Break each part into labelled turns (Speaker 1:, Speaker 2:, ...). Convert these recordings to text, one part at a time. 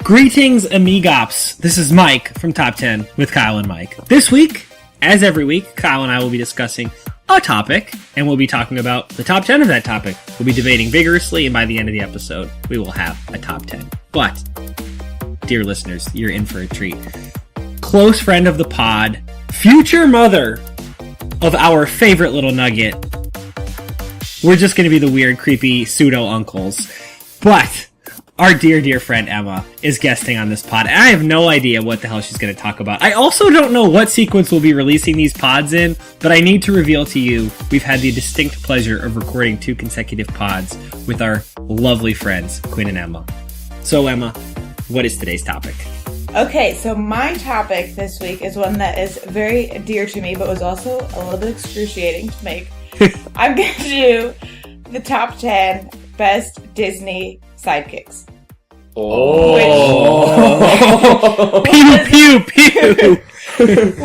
Speaker 1: Greetings, amigops. This is Mike from Top 10 with Kyle and Mike. This week, as every week, Kyle and I will be discussing a topic, and we'll be talking about the top 10 of that topic. We'll be debating vigorously, and by the end of the episode, we will have a top 10. But, dear listeners, you're in for a treat. Close friend of the pod, future mother of our favorite little nugget. We're just going to be the weird, creepy pseudo-uncles. But our dear, dear friend Emma is guesting on this pod, and I have no idea what the hell she's going to talk about. I also don't know what sequence we'll be releasing these pods in, but I need to reveal to you we've had the distinct pleasure of recording 2 consecutive pods with our lovely friends, Quinn and Emma. So, Emma, what is today's topic?
Speaker 2: Okay, so my topic this week is one that is very dear to me, but was also a little bit excruciating to make. I'm going to do the top 10 best Disney sidekicks.
Speaker 3: Oh.
Speaker 1: Pew, pew, pew.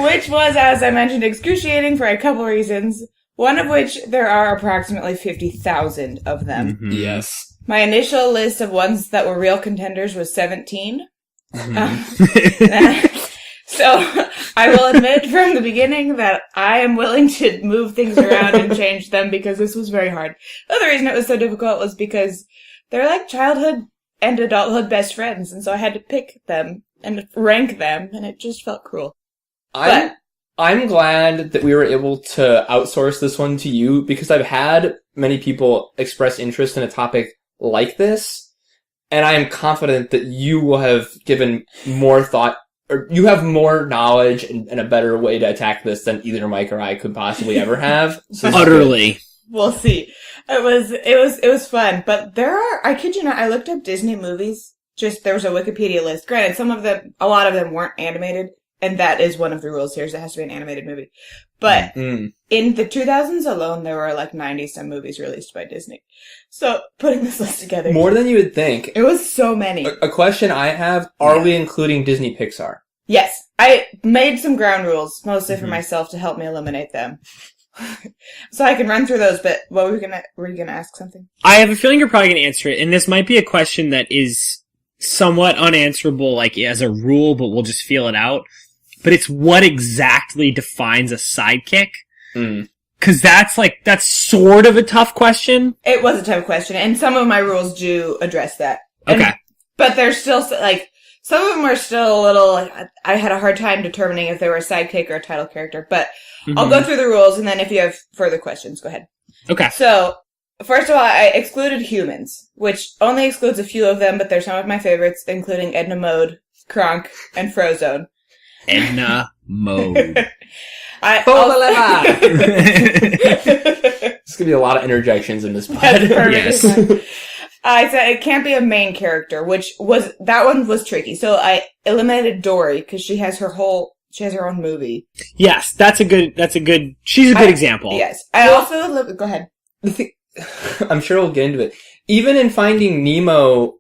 Speaker 2: Which was, as I mentioned, excruciating for a couple reasons. One of which there are approximately 50,000 of them.
Speaker 3: Mm-hmm. Yes.
Speaker 2: My initial list of ones that were real contenders was 17. Mm-hmm. So I will admit from the beginning that I am willing to move things around and change them because this was very hard. The other reason it was so difficult was because they're like childhood and adulthood best friends, and so I had to pick them and rank them, and it just felt cruel.
Speaker 3: I'm glad that we were able to outsource this one to you because I've had many people express interest in a topic like this, and I am confident that you will have given more thought, or you have more knowledge and a better way to attack this than either Mike or I could possibly ever have. So
Speaker 1: Utterly.
Speaker 2: We'll see. It was fun, but there are, I kid you not, I looked up Disney movies. There was a Wikipedia list. Granted, a lot of them weren't animated, and that is one of the rules here, is it has to be an animated movie. But in the 2000s alone, there were like 90-some movies released by Disney. So, putting this list together.
Speaker 3: More than you would think.
Speaker 2: It was so many.
Speaker 3: A question I have, are we including Disney Pixar?
Speaker 2: Yes. I made some ground rules, mostly for myself, to help me eliminate them. So I can run through those, but were you gonna ask something?
Speaker 1: I have a feeling you're probably going to answer it, and this might be a question that is somewhat unanswerable, like as a rule, but we'll just feel it out. But it's what exactly defines a sidekick? Because that's sort of a tough question.
Speaker 2: It was a tough question, and some of my rules do address that.
Speaker 1: Okay.
Speaker 2: But there's still, some of them are still a little, I had a hard time determining if they were a sidekick or a title character, but I'll go through the rules, and then if you have further questions, go ahead.
Speaker 1: Okay.
Speaker 2: So, first of all, I excluded humans, which only excludes a few of them, but they're some of my favorites, including Edna Mode, Kronk, and Frozone.
Speaker 1: Edna Mode.
Speaker 3: There's gonna be a lot of interjections in this pod.
Speaker 2: Yes. I said it can't be a main character, that one was tricky. So I eliminated Dory because she has her own movie.
Speaker 1: Yes, she's a good example.
Speaker 2: Yes. Go ahead.
Speaker 3: I'm sure we'll get into it. Even in Finding Nemo,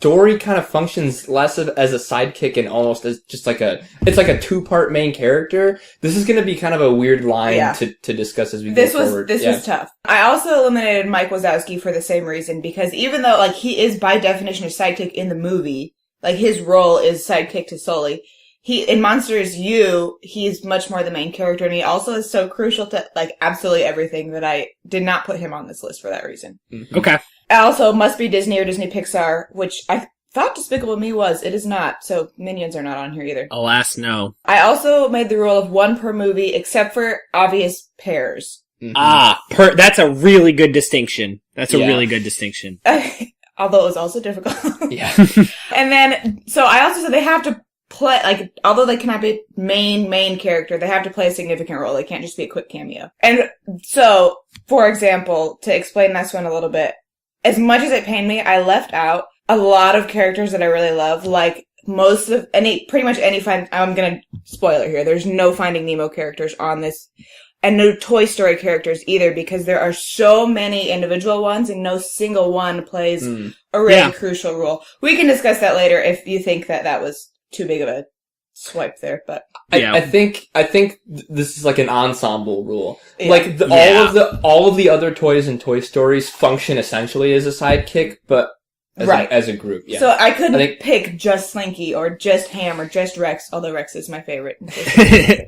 Speaker 3: Dory kind of functions less as a sidekick and almost as just it's like a 2-part main character. This is going to be kind of a weird line to discuss as we go forward.
Speaker 2: This was tough. I also eliminated Mike Wazowski for the same reason, because even though he is by definition a sidekick in the movie, his role is sidekick to Sully, in Monsters U, he's much more the main character, and he also is so crucial to absolutely everything that I did not put him on this list for that reason.
Speaker 3: Mm-hmm.
Speaker 1: Okay.
Speaker 2: Also, must be Disney or Disney Pixar, which I thought Despicable Me was. It is not, so Minions are not on here either.
Speaker 1: Alas, no.
Speaker 2: I also made the rule of 1 per movie, except for obvious pairs.
Speaker 1: Mm-hmm. That's a really good distinction. Really good distinction.
Speaker 2: Although it was also difficult.
Speaker 3: Yeah.
Speaker 2: And then, so I also said they have to play, although they cannot be main character, they have to play a significant role. They can't just be a quick cameo. And so, for example, to explain this one a little bit, as much as it pained me, I left out a lot of characters that I really love, pretty much any I'm gonna spoiler here, there's no Finding Nemo characters on this, and no Toy Story characters either, because there are so many individual ones, and no single one plays a really crucial role. We can discuss that later if you think that was too big of a swipe there, but
Speaker 3: I think this is like an ensemble rule. Yeah. All of the other toys in Toy Stories function essentially as a sidekick, but as a group. Yeah.
Speaker 2: So I couldn't pick just Slinky or just Ham or just Rex, although Rex is my favorite.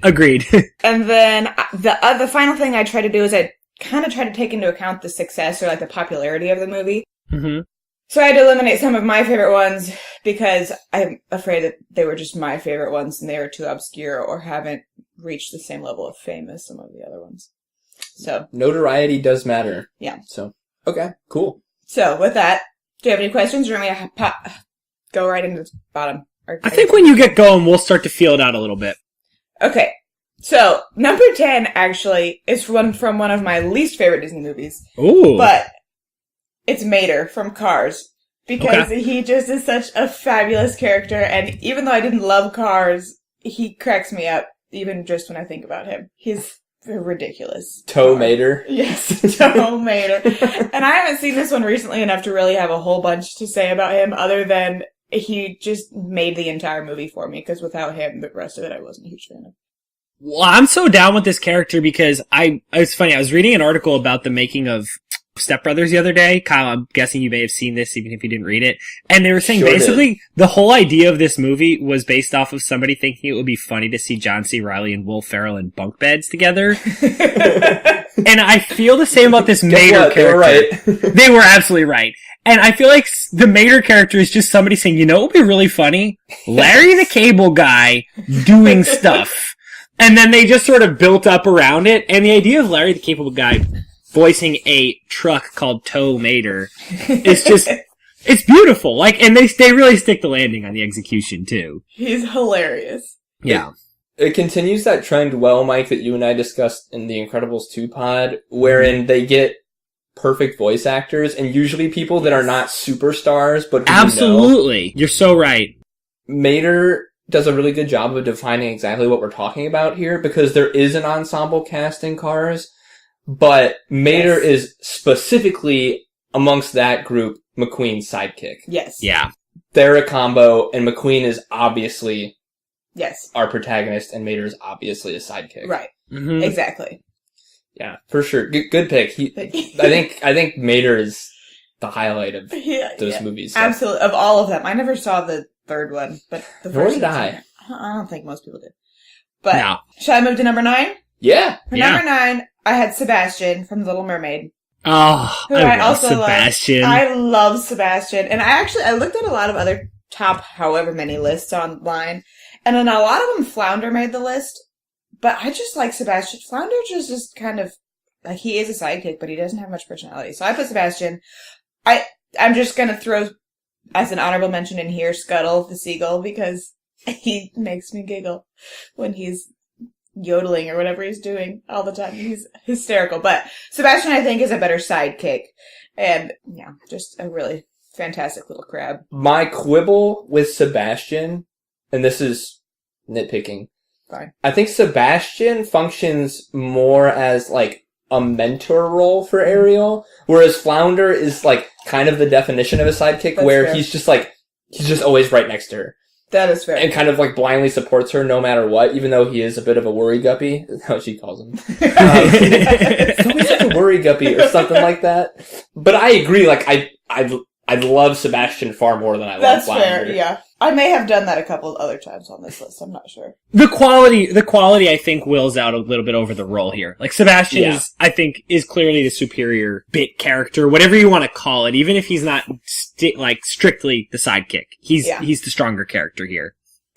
Speaker 1: Agreed.
Speaker 2: And then the final thing I try to do is I kind of try to take into account the success or like the popularity of the movie.
Speaker 1: Mm-hmm.
Speaker 2: So I had to eliminate some of my favorite ones because I'm afraid that they were just my favorite ones and they were too obscure or haven't reached the same level of fame as some of the other ones. So
Speaker 3: notoriety does matter.
Speaker 2: Yeah.
Speaker 3: So, okay, cool.
Speaker 2: So with that, do you have any questions or do you want me to go right into the bottom?
Speaker 1: I think when you get going, we'll start to feel it out a little bit.
Speaker 2: Okay. So, number 10 actually is from one of my least favorite Disney movies.
Speaker 1: Ooh.
Speaker 2: But it's Mater from Cars. Because he just is such a fabulous character, and even though I didn't love Cars, he cracks me up, even just when I think about him. He's ridiculous.
Speaker 3: Toe Mater?
Speaker 2: Yes, Toe Mater. And I haven't seen this one recently enough to really have a whole bunch to say about him, other than he just made the entire movie for me, because without him, the rest of it I wasn't a huge fan of.
Speaker 1: Well, I'm so down with this character because it's funny, I was reading an article about the making of Step Brothers the other day. Kyle, I'm guessing you may have seen this even if you didn't read it. And they were saying basically the whole idea of this movie was based off of somebody thinking it would be funny to see John C. Reilly and Will Ferrell in bunk beds together. And I feel the same about this Mater character. They were right. They were absolutely right. And I feel like the Mater character is just somebody saying, you know what would be really funny? Larry the Cable Guy doing stuff. And then they just sort of built up around it. And the idea of Larry the Cable Guy voicing a truck called Toe Mater is just, it's beautiful. Like, and they really stick the landing on the execution too.
Speaker 2: He's hilarious.
Speaker 1: Yeah.
Speaker 3: It continues that trend well, Mike, that you and I discussed in the Incredibles 2 pod, wherein they get perfect voice actors and usually people that are not superstars, but
Speaker 1: absolutely. You're so right.
Speaker 3: Mater does a really good job of defining exactly what we're talking about here because there is an ensemble cast in Cars. But Mater is specifically amongst that group McQueen's sidekick.
Speaker 2: Yes.
Speaker 1: Yeah.
Speaker 3: They're a combo, and McQueen is obviously our protagonist, and Mater is obviously a sidekick.
Speaker 2: Right.
Speaker 1: Mm-hmm.
Speaker 2: Exactly.
Speaker 3: Yeah, for sure. Good pick. I think Mater is the highlight of those movies. So.
Speaker 2: Absolutely. Of all of them. I never saw the third one, but the first
Speaker 3: Nor did I.
Speaker 2: I don't think most people did. But shall I move to number 9?
Speaker 3: Yeah.
Speaker 2: For number 9, I had Sebastian from The Little Mermaid.
Speaker 1: Oh, I love Sebastian.
Speaker 2: I love Sebastian. And I looked at a lot of other top however many lists online, and then a lot of them Flounder made the list, but I just like Sebastian. Flounder just kind of, like, he is a sidekick, but he doesn't have much personality. So I put Sebastian. I'm just gonna throw, as an honorable mention in here, Scuttle the seagull, because he makes me giggle when he's yodeling or whatever he's doing all the time. He's hysterical. But Sebastian, I think, is a better sidekick. And, yeah, just a really fantastic little crab.
Speaker 3: My quibble with Sebastian, and this is nitpicking,
Speaker 2: Fine.
Speaker 3: I think Sebastian functions more as, like, a mentor role for Ariel, whereas Flounder is, like, kind of the definition of a sidekick, where he's just always right next to her.
Speaker 2: That is fair.
Speaker 3: And kind of, like, blindly supports her no matter what, even though he is a bit of a worry guppy. That's how she calls him. He's always such a worry guppy or something like that. But I agree, like, I love Sebastian far more than I love Flounder.
Speaker 2: That's fair, yeah. I may have done that a couple of other times on this list, I'm not sure.
Speaker 1: The quality I think wills out a little bit over the role here. Like Sebastian is clearly the superior bit character, whatever you want to call it, even if he's not strictly the sidekick. He's the stronger character here.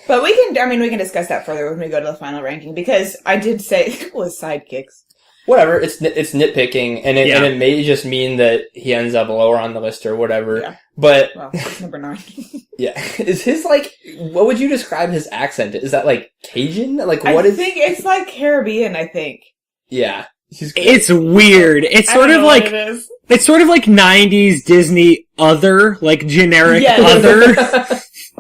Speaker 2: But we can discuss that further when we go to the final ranking, because I did say it was sidekicks.
Speaker 3: Whatever, it's nitpicking, and it may just mean that he ends up lower on the list or whatever.
Speaker 2: Yeah.
Speaker 3: But
Speaker 2: it's number 9.
Speaker 3: Yeah, is his what would you describe his accent? Is that like Cajun? Like what is?
Speaker 2: I think it's like Caribbean. I think.
Speaker 3: Yeah,
Speaker 1: it's weird. It's sort of like it's sort of like 90s Disney other, like generic other,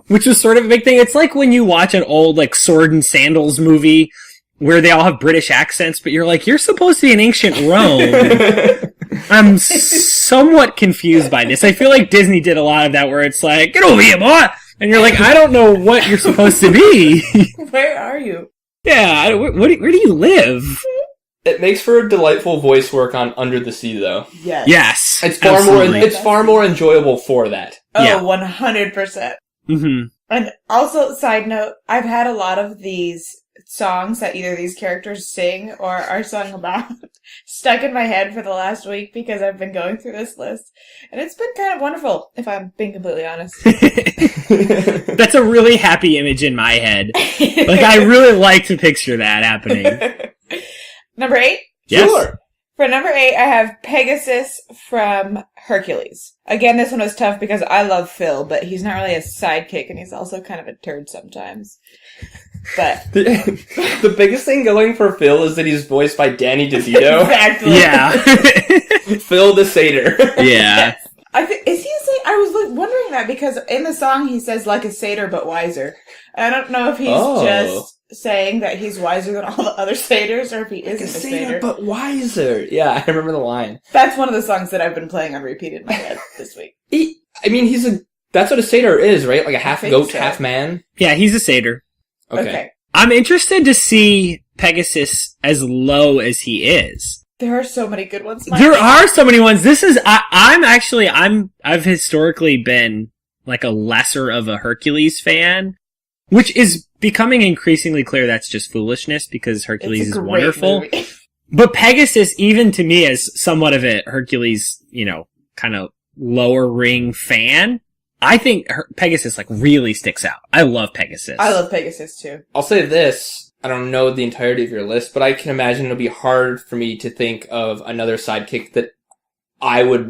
Speaker 1: which was sort of a big thing. It's like when you watch an old like Sword and Sandals movie, where they all have British accents, but you're like, you're supposed to be in ancient Rome. I'm somewhat confused by this. I feel like Disney did a lot of that where it's like, get over here, boy! And you're like, I don't know what you're supposed to be.
Speaker 2: Where are you?
Speaker 1: Yeah, where do you live?
Speaker 3: It makes for delightful voice work on Under the Sea, though.
Speaker 1: Yes.
Speaker 3: It's far
Speaker 1: absolutely.
Speaker 3: more. It's far more enjoyable for that.
Speaker 2: Oh,
Speaker 1: Yeah.
Speaker 2: 100%.
Speaker 1: Mm-hmm.
Speaker 2: And also, side note, I've had a lot of these songs that either these characters sing or are sung about stuck in my head for the last week because I've been going through this list. And it's been kind of wonderful, if I'm being completely honest.
Speaker 1: That's a really happy image in my head. Like, I really like to picture that happening.
Speaker 2: Number 8?
Speaker 1: Yes.
Speaker 3: Sure.
Speaker 2: For number 8, I have Pegasus from Hercules. Again, this one was tough because I love Phil, but he's not really a sidekick, and he's also kind of a turd sometimes. But
Speaker 3: The biggest thing going for Phil is that he's voiced by Danny DeVito.
Speaker 2: exactly.
Speaker 1: Yeah.
Speaker 3: Phil the Satyr.
Speaker 1: Yeah.
Speaker 2: Is he a satyr? I was wondering that because in the song he says like a satyr but wiser. I don't know if he's just saying that he's wiser than all the other satyrs or if he isn't a satyr.
Speaker 3: But wiser. Yeah, I remember the line.
Speaker 2: That's one of the songs that I've been playing on repeat in my head this week.
Speaker 3: That's what a satyr is, right? Like a half goat,
Speaker 2: so.
Speaker 3: half man?
Speaker 1: Yeah, he's a satyr.
Speaker 2: Okay.
Speaker 1: I'm interested to see Pegasus as low as he is.
Speaker 2: There are so many good ones. Mike.
Speaker 1: There are so many ones. I've historically been like a lesser of a Hercules fan, which is becoming increasingly clear that's just foolishness because Hercules
Speaker 2: It's a
Speaker 1: is
Speaker 2: great
Speaker 1: wonderful.
Speaker 2: movie.
Speaker 1: But Pegasus, even to me as somewhat of a Hercules, kind of lower ring fan, I think Pegasus like really sticks out. I love Pegasus.
Speaker 2: I love Pegasus too.
Speaker 3: I'll say this. I don't know the entirety of your list, but I can imagine it'll be hard for me to think of another sidekick that I would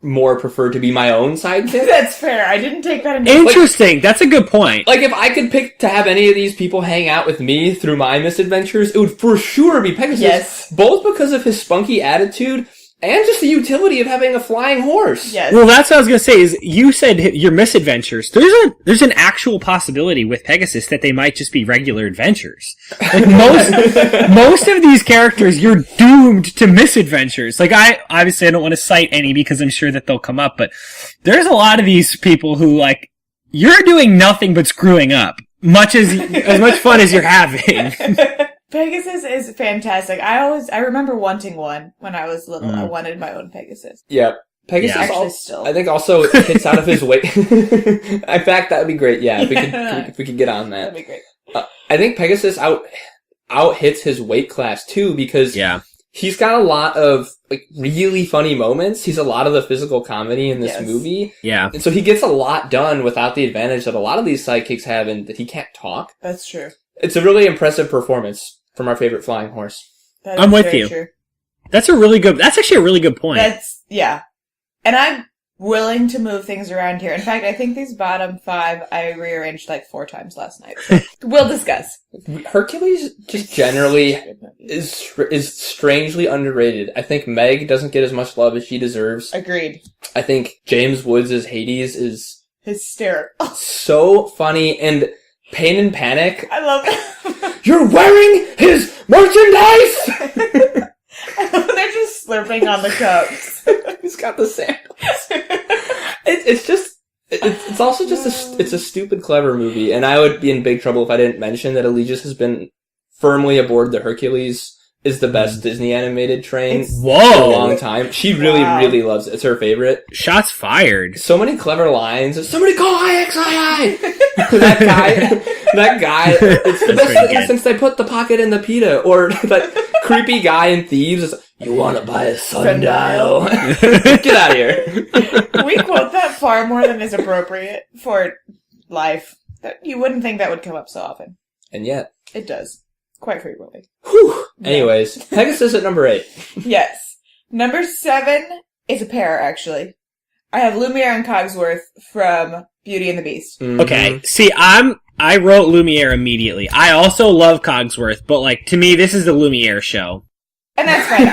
Speaker 3: more prefer to be my own sidekick.
Speaker 2: That's fair. I didn't take that into
Speaker 1: Interesting. That's a good point.
Speaker 3: Like, if I could pick to have any of these people hang out with me through my misadventures, it would for sure be Pegasus.
Speaker 2: Yes.
Speaker 3: Both because of his spunky attitude and just the utility of having a flying horse.
Speaker 2: Yes.
Speaker 1: Well, that's what I was gonna say, is you said your misadventures. There's an actual possibility with Pegasus that they might just be regular adventures. Like most of these characters, you're doomed to misadventures. Like I don't want to cite any because I'm sure that they'll come up, but there's a lot of these people who like, you're doing nothing but screwing up. As much fun as you're having.
Speaker 2: Pegasus is fantastic. I remember wanting one when I was little. I wanted my own Pegasus.
Speaker 3: Yeah. Pegasus
Speaker 2: Actually, still.
Speaker 3: I think also hits out of his weight. In fact, that would be great. Yeah, if we could get on that.
Speaker 2: That'd be great.
Speaker 3: I think Pegasus out hits his weight class too because he's got a lot of like really funny moments. He's a lot of the physical comedy in this movie.
Speaker 1: Yeah.
Speaker 3: And so he gets a lot done without the advantage that a lot of these sidekicks have in that he can't talk.
Speaker 2: That's true.
Speaker 3: It's a really impressive performance from our favorite flying horse.
Speaker 2: That is
Speaker 1: I'm with
Speaker 2: very
Speaker 1: you.
Speaker 2: True.
Speaker 1: That's actually a really good point.
Speaker 2: And I'm willing to move things around here. In fact, I think these bottom 5 I rearranged like 4 times last night. So we'll discuss.
Speaker 3: Hercules just generally is strangely underrated. I think Meg doesn't get as much love as she deserves.
Speaker 2: Agreed.
Speaker 3: I think James Woods' Hades is
Speaker 2: Hysterical.
Speaker 3: so funny, and Pain and Panic.
Speaker 2: I love it.
Speaker 3: You're wearing his merchandise!
Speaker 2: They're just slurping on the cups.
Speaker 3: He's got the samples. It's also just it's a stupid, clever movie, and I would be in big trouble if I didn't mention that Allegius has been firmly aboard the Hercules is the best Disney animated train for a long time. She really, really loves it. It's her favorite.
Speaker 1: Shots fired.
Speaker 3: So many clever lines. Somebody call IXII! that guy, it's the best thing since they put the pocket in the pita. Or that creepy guy in Thieves is, you want to buy a sundial? Get out of here.
Speaker 2: We quote that far more than is appropriate for life. You wouldn't think that would come up so often.
Speaker 3: And yet.
Speaker 2: It does. Quite frequently.
Speaker 3: Whew. Anyways, Pegasus at number 8.
Speaker 2: Yes. Number 7 is a pair, actually. I have Lumiere and Cogsworth from Beauty and the Beast.
Speaker 3: Mm-hmm.
Speaker 1: Okay, see, I wrote Lumiere immediately. I also love Cogsworth, but like, to me, this is the Lumiere show.
Speaker 2: And that's fine.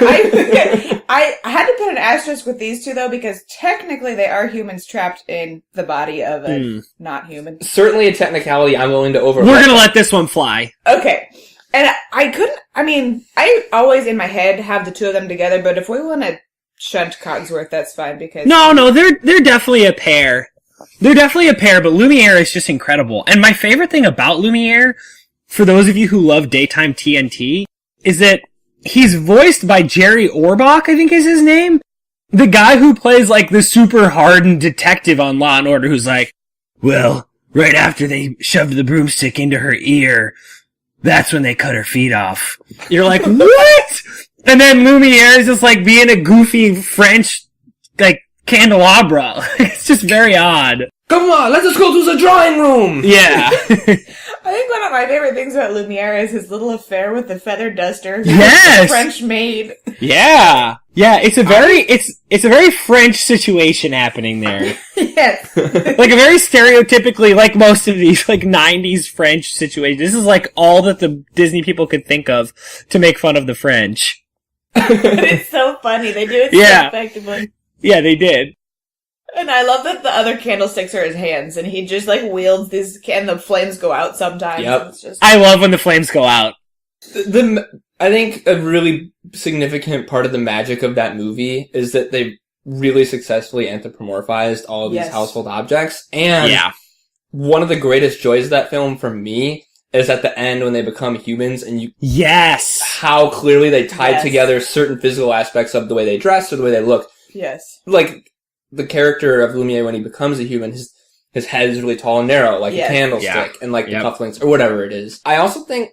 Speaker 2: I had to put an asterisk with these two, though, because technically they are humans trapped in the body of a not human.
Speaker 3: Certainly a technicality I'm willing to overlook.
Speaker 1: We're gonna let this one fly.
Speaker 2: Okay. And I always in my head have the two of them together, but if we want to shunt Cogsworth, that's fine, because...
Speaker 1: No, they're definitely a pair. They're definitely a pair, but Lumiere is just incredible. And my favorite thing about Lumiere, for those of you who love daytime TNT, is that he's voiced by Jerry Orbach, I think is his name. The guy who plays, like, the super hardened detective on Law & Order who's like, well, right after they shoved the broomstick into her ear, that's when they cut her feet off. You're like, what? And then Lumiere is just, like, being a goofy French, like, candelabra. It's just very odd.
Speaker 3: Come on, let us go to the drawing room!
Speaker 1: Yeah.
Speaker 2: I think one of my favorite things about Lumiere is his little affair with the feather duster.
Speaker 1: Yes!
Speaker 2: The French maid.
Speaker 1: Yeah. Yeah, it's a very French situation happening there.
Speaker 2: Yes.
Speaker 1: Like a very stereotypically, like most of these, like 90s French situations. This is like all that the Disney people could think of to make fun of the French.
Speaker 2: But it's so funny. They do it so effectively.
Speaker 1: Yeah, they did.
Speaker 2: And I love that the other candlesticks are his hands, and he just, like, wields these, and the flames go out sometimes.
Speaker 3: Yep.
Speaker 2: It's just...
Speaker 1: I love when the flames go out.
Speaker 3: I think a really significant part of the magic of that movie is that they really successfully anthropomorphized all of these household objects. And one of the greatest joys of that film for me is at the end when they become humans and you...
Speaker 1: Yes!
Speaker 3: How clearly they tied together certain physical aspects of the way they dress or the way they look.
Speaker 2: Yes.
Speaker 3: Like... The character of Lumiere when he becomes a human, his head is really tall and narrow, like a candlestick, and like the cufflinks, or whatever it is. I also think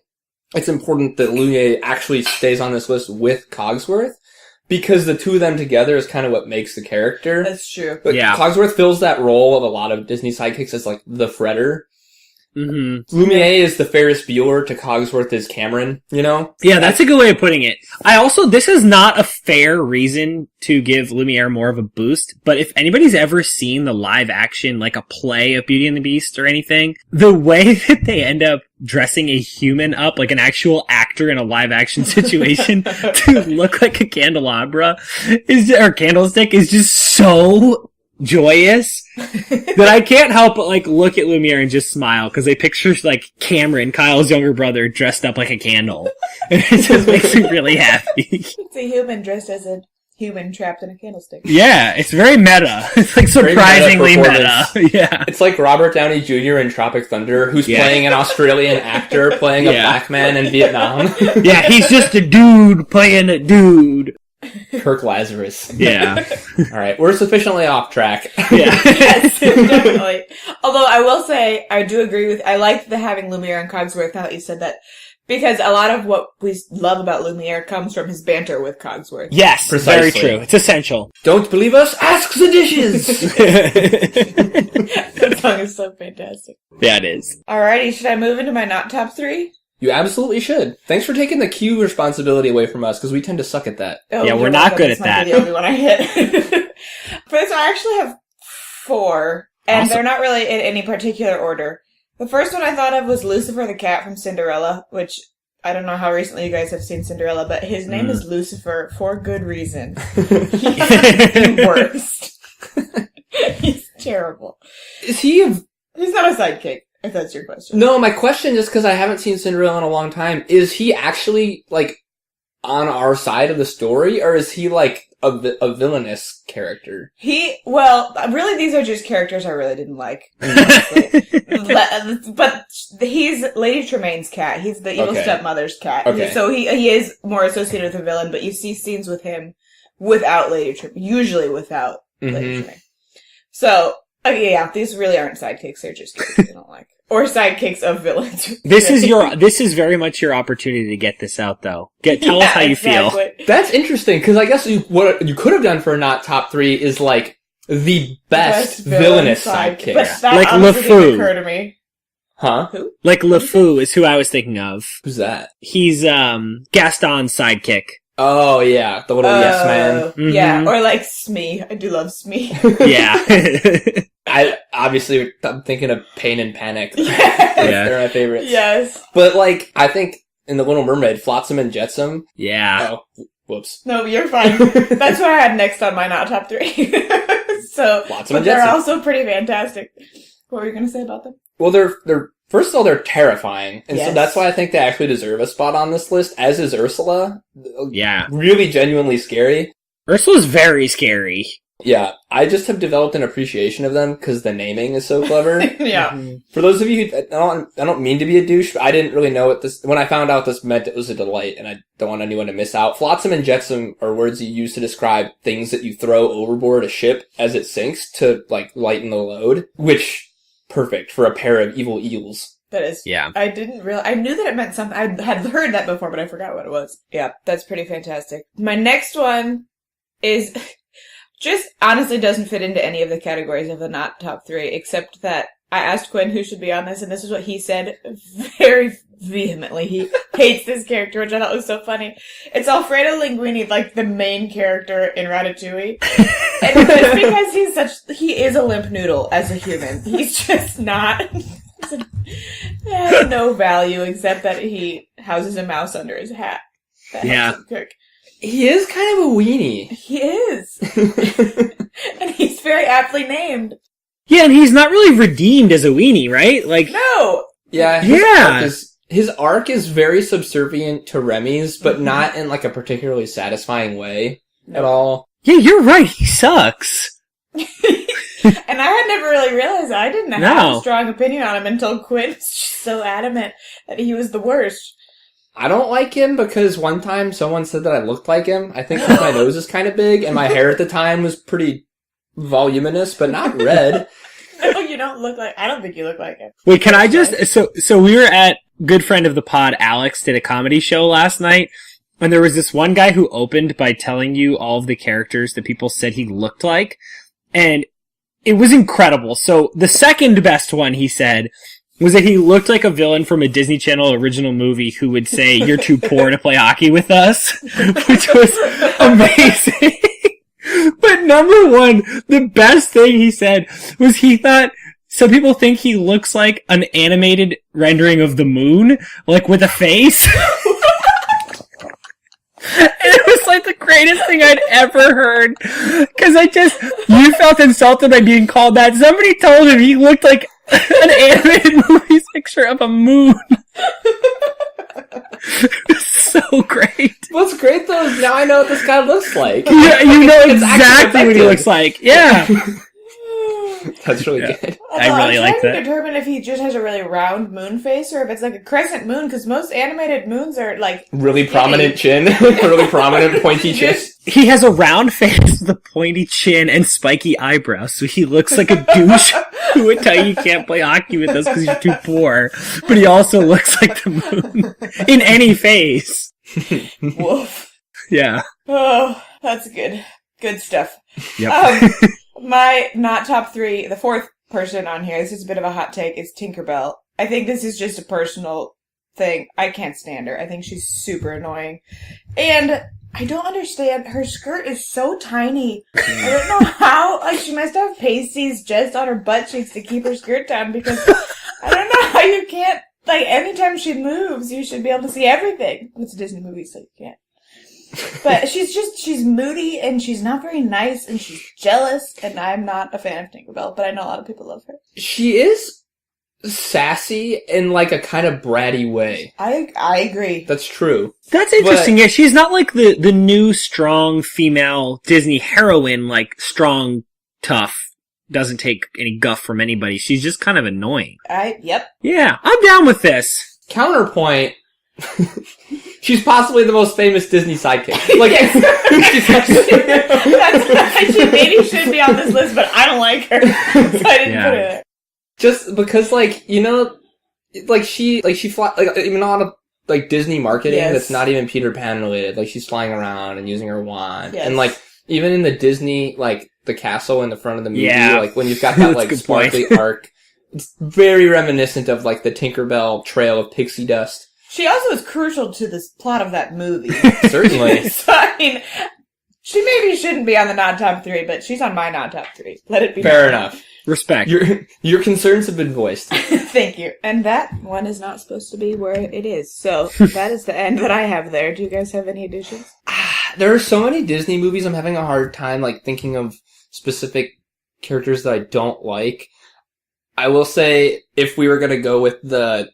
Speaker 3: it's important that Lumiere actually stays on this list with Cogsworth, because the two of them together is kind of what makes the character.
Speaker 2: That's true.
Speaker 3: But Cogsworth fills that role of a lot of Disney sidekicks as like the fretter. Mm-hmm. Lumiere is the Ferris Bueller to Cogsworth is Cameron, you know?
Speaker 1: Yeah, that's a good way of putting it. This is not a fair reason to give Lumiere more of a boost, but if anybody's ever seen the live action, like a play of Beauty and the Beast or anything, the way that they end up dressing a human up, like an actual actor in a live action situation, to look like a candelabra or candlestick is just so joyous that I can't help but like look at Lumiere and just smile because they picture like Cameron, Kyle's younger brother, dressed up like a candle, and it just makes me really happy.
Speaker 2: It's a human dressed as a human trapped in a candlestick.
Speaker 1: Yeah, it's very meta. It's like surprisingly meta. Yeah,
Speaker 3: it's like Robert Downey Jr. in Tropic Thunder, who's playing an Australian actor playing a black man in Vietnam.
Speaker 1: Yeah, he's just a dude playing a dude.
Speaker 3: Kirk Lazarus.
Speaker 1: Yeah.
Speaker 3: All right, we're sufficiently off track.
Speaker 1: Yeah.
Speaker 2: Yes, definitely. Although I will say, I do agree with, I like the having Lumiere and Cogsworth now that you said that, because a lot of what we love about Lumiere comes from his banter with Cogsworth.
Speaker 1: Yes, precisely. Very true. It's essential.
Speaker 3: Don't believe us? Ask the dishes!
Speaker 2: That song is so fantastic.
Speaker 1: Yeah, it is.
Speaker 2: Alrighty, should I move into my not top three?
Speaker 3: You absolutely should. Thanks for taking the cue responsibility away from us, because we tend to suck at that.
Speaker 1: Oh, yeah, we're not good at that.
Speaker 2: This might be the only one I hit. For this one, I actually have 4, and they're not really in any particular order. The first one I thought of was Lucifer the cat from Cinderella, which I don't know how recently you guys have seen Cinderella, but his name is Lucifer for good reason. He's the worst. He's terrible.
Speaker 3: Is he
Speaker 2: He's not a sidekick, if that's your question.
Speaker 3: No, my question, just because I haven't seen Cinderella in a long time, is he actually, like, on our side of the story, or is he, like, a villainous character?
Speaker 2: Really, these are just characters I really didn't like. But he's Lady Tremaine's cat. He's the evil stepmother's cat. Okay. So he is more associated with a villain, but you see scenes with him without Lady Tremaine, usually without Lady Tremaine. So, these really aren't sidekicks, they're just characters I don't like. Or sidekicks of villains. This
Speaker 1: is very much your opportunity to get this out, though. Tell us how you feel.
Speaker 3: That's interesting, because I guess what you could have done for not top 3 is, like, the best villainous sidekick.
Speaker 2: But that
Speaker 1: like
Speaker 2: didn't occur to me.
Speaker 3: Huh?
Speaker 2: Who?
Speaker 1: Like LeFou is who I was thinking of.
Speaker 3: Who's that? He's,
Speaker 1: Gaston's sidekick.
Speaker 3: Oh, yeah. The little yes man.
Speaker 2: Mm-hmm. Yeah, or like Smee. I do love Smee.
Speaker 1: Yeah.
Speaker 3: I'm thinking of Pain and Panic. They're my favorites.
Speaker 2: Yes.
Speaker 3: But, like, I think in The Little Mermaid, Flotsam and Jetsam.
Speaker 1: Yeah.
Speaker 3: Oh, whoops.
Speaker 2: No, you're fine. That's what I had next on my not top 3. So,
Speaker 3: Flotsam and Jetsam.
Speaker 2: They're also pretty fantastic. What were you going to say about them?
Speaker 3: Well, they're first of all, they're terrifying. And so that's why I think they actually deserve a spot on this list, as is Ursula.
Speaker 1: Yeah.
Speaker 3: Really genuinely scary.
Speaker 1: Ursula's very scary.
Speaker 3: Yeah, I just have developed an appreciation of them because the naming is so clever.
Speaker 2: Yeah.
Speaker 3: For those of you who, I don't mean to be a douche, but I didn't really know what this, when I found out this meant it was a delight, and I don't want anyone to miss out. Flotsam and jetsam are words you use to describe things that you throw overboard a ship as it sinks to, like, lighten the load, which, perfect for a pair of evil eels.
Speaker 2: That is.
Speaker 1: Yeah.
Speaker 2: I didn't realize. I knew that it meant something. I had heard that before, but I forgot what it was. Yeah, that's pretty fantastic. My next one is just honestly doesn't fit into any of the categories of the not top three, except that I asked Quinn who should be on this, and this is what he said very vehemently. He hates this character, which I thought was so funny. It's Alfredo Linguini, like the main character in Ratatouille. And just because he is a limp noodle as a human. He's just not, he has no value except that he houses a mouse under his hat. That helps him cook.
Speaker 3: He is kind of a weenie.
Speaker 2: He is. And he's very aptly named.
Speaker 1: Yeah, and he's not really redeemed as a weenie, right? Like,
Speaker 2: No!
Speaker 3: Yeah. His arc is very subservient to Remy's, but not in, like, a particularly satisfying way at all.
Speaker 1: Yeah, you're right, he sucks.
Speaker 2: And I had never really realized that. I didn't have a strong opinion on him until Quinn was just so adamant that he was the worst.
Speaker 3: I don't like him because one time someone said that I looked like him. I think because my nose is kind of big, and my hair at the time was pretty voluminous, but not red.
Speaker 2: No, you don't look like... I don't think you look like him.
Speaker 1: Wait, can I just... So we were at good friend of the pod, Alex, did a comedy show last night, and there was this one guy who opened by telling you all of the characters that people said he looked like, and it was incredible. So the second best one, he said, was that he looked like a villain from a Disney Channel original movie who would say, "You're too poor to play hockey with us," which was amazing. But number one, the best thing he said was he thought some people think he looks like an animated rendering of the moon, like with a face. And it was like the greatest thing I'd ever heard. Cause you felt insulted by being called that. Somebody told him he looked like an animated movie picture of a moon. It was so great.
Speaker 3: What's great though is now I know what this guy looks like.
Speaker 1: Yeah, you know exactly what he looks like. Yeah.
Speaker 3: That's really good.
Speaker 1: I really like that.
Speaker 2: I'm trying to determine if he just has a really round moon face or if it's like a crescent moon, because most animated moons are like...
Speaker 3: Really prominent chin. Really prominent pointy chin.
Speaker 1: He has a round face with a pointy chin and spiky eyebrows, so he looks like a douche who would tell you can't play hockey with us because you're too poor. But he also looks like the moon in any face.
Speaker 2: Woof.
Speaker 1: Yeah.
Speaker 2: Oh, that's good. Good stuff.
Speaker 1: Yep.
Speaker 2: My not top three, the fourth person on here, this is a bit of a hot take, is Tinkerbell. I think this is just a personal thing. I can't stand her. I think she's super annoying. And I don't understand. Her skirt is so tiny. I don't know how. Like, she must have pasties just on her butt cheeks to keep her skirt down because I don't know how you can't. Like, anytime she moves, you should be able to see everything. It's a Disney movie, so you can't. But she's moody and she's not very nice and she's jealous and I'm not a fan of Tinkerbell, but I know a lot of people love her.
Speaker 3: She is sassy in like a kind of bratty way.
Speaker 2: I agree.
Speaker 3: That's true.
Speaker 1: That's interesting. Yeah, she's not like the new strong female Disney heroine, like strong, tough, doesn't take any guff from anybody. She's just kind of annoying.
Speaker 2: Yep.
Speaker 1: Yeah, I'm down with this.
Speaker 3: Counterpoint. She's possibly the most famous Disney sidekick. Like,
Speaker 2: she maybe should be on this list, but I don't like her, so I didn't put her there.
Speaker 3: Just because, like, you know, she fly, like, even a lot of like Disney marketing that's not even Peter Pan related. Like, she's flying around and using her wand, and like even in the Disney, like the castle in the front of the movie, like when you've got that like sparkly arc, it's very reminiscent of like the Tinkerbell trail of pixie dust.
Speaker 2: She also is crucial to the plot of that movie.
Speaker 3: Certainly.
Speaker 2: So, I mean, she maybe shouldn't be on the non-top three, but she's on my non-top three. Let it be
Speaker 3: fair enough.
Speaker 1: Respect.
Speaker 3: Your concerns have been voiced.
Speaker 2: Thank you. And that one is not supposed to be where it is. So that is the end that I have there. Do you guys have any additions?
Speaker 3: There are so many Disney movies I'm having a hard time like thinking of specific characters that I don't like. I will say if we were going to go with the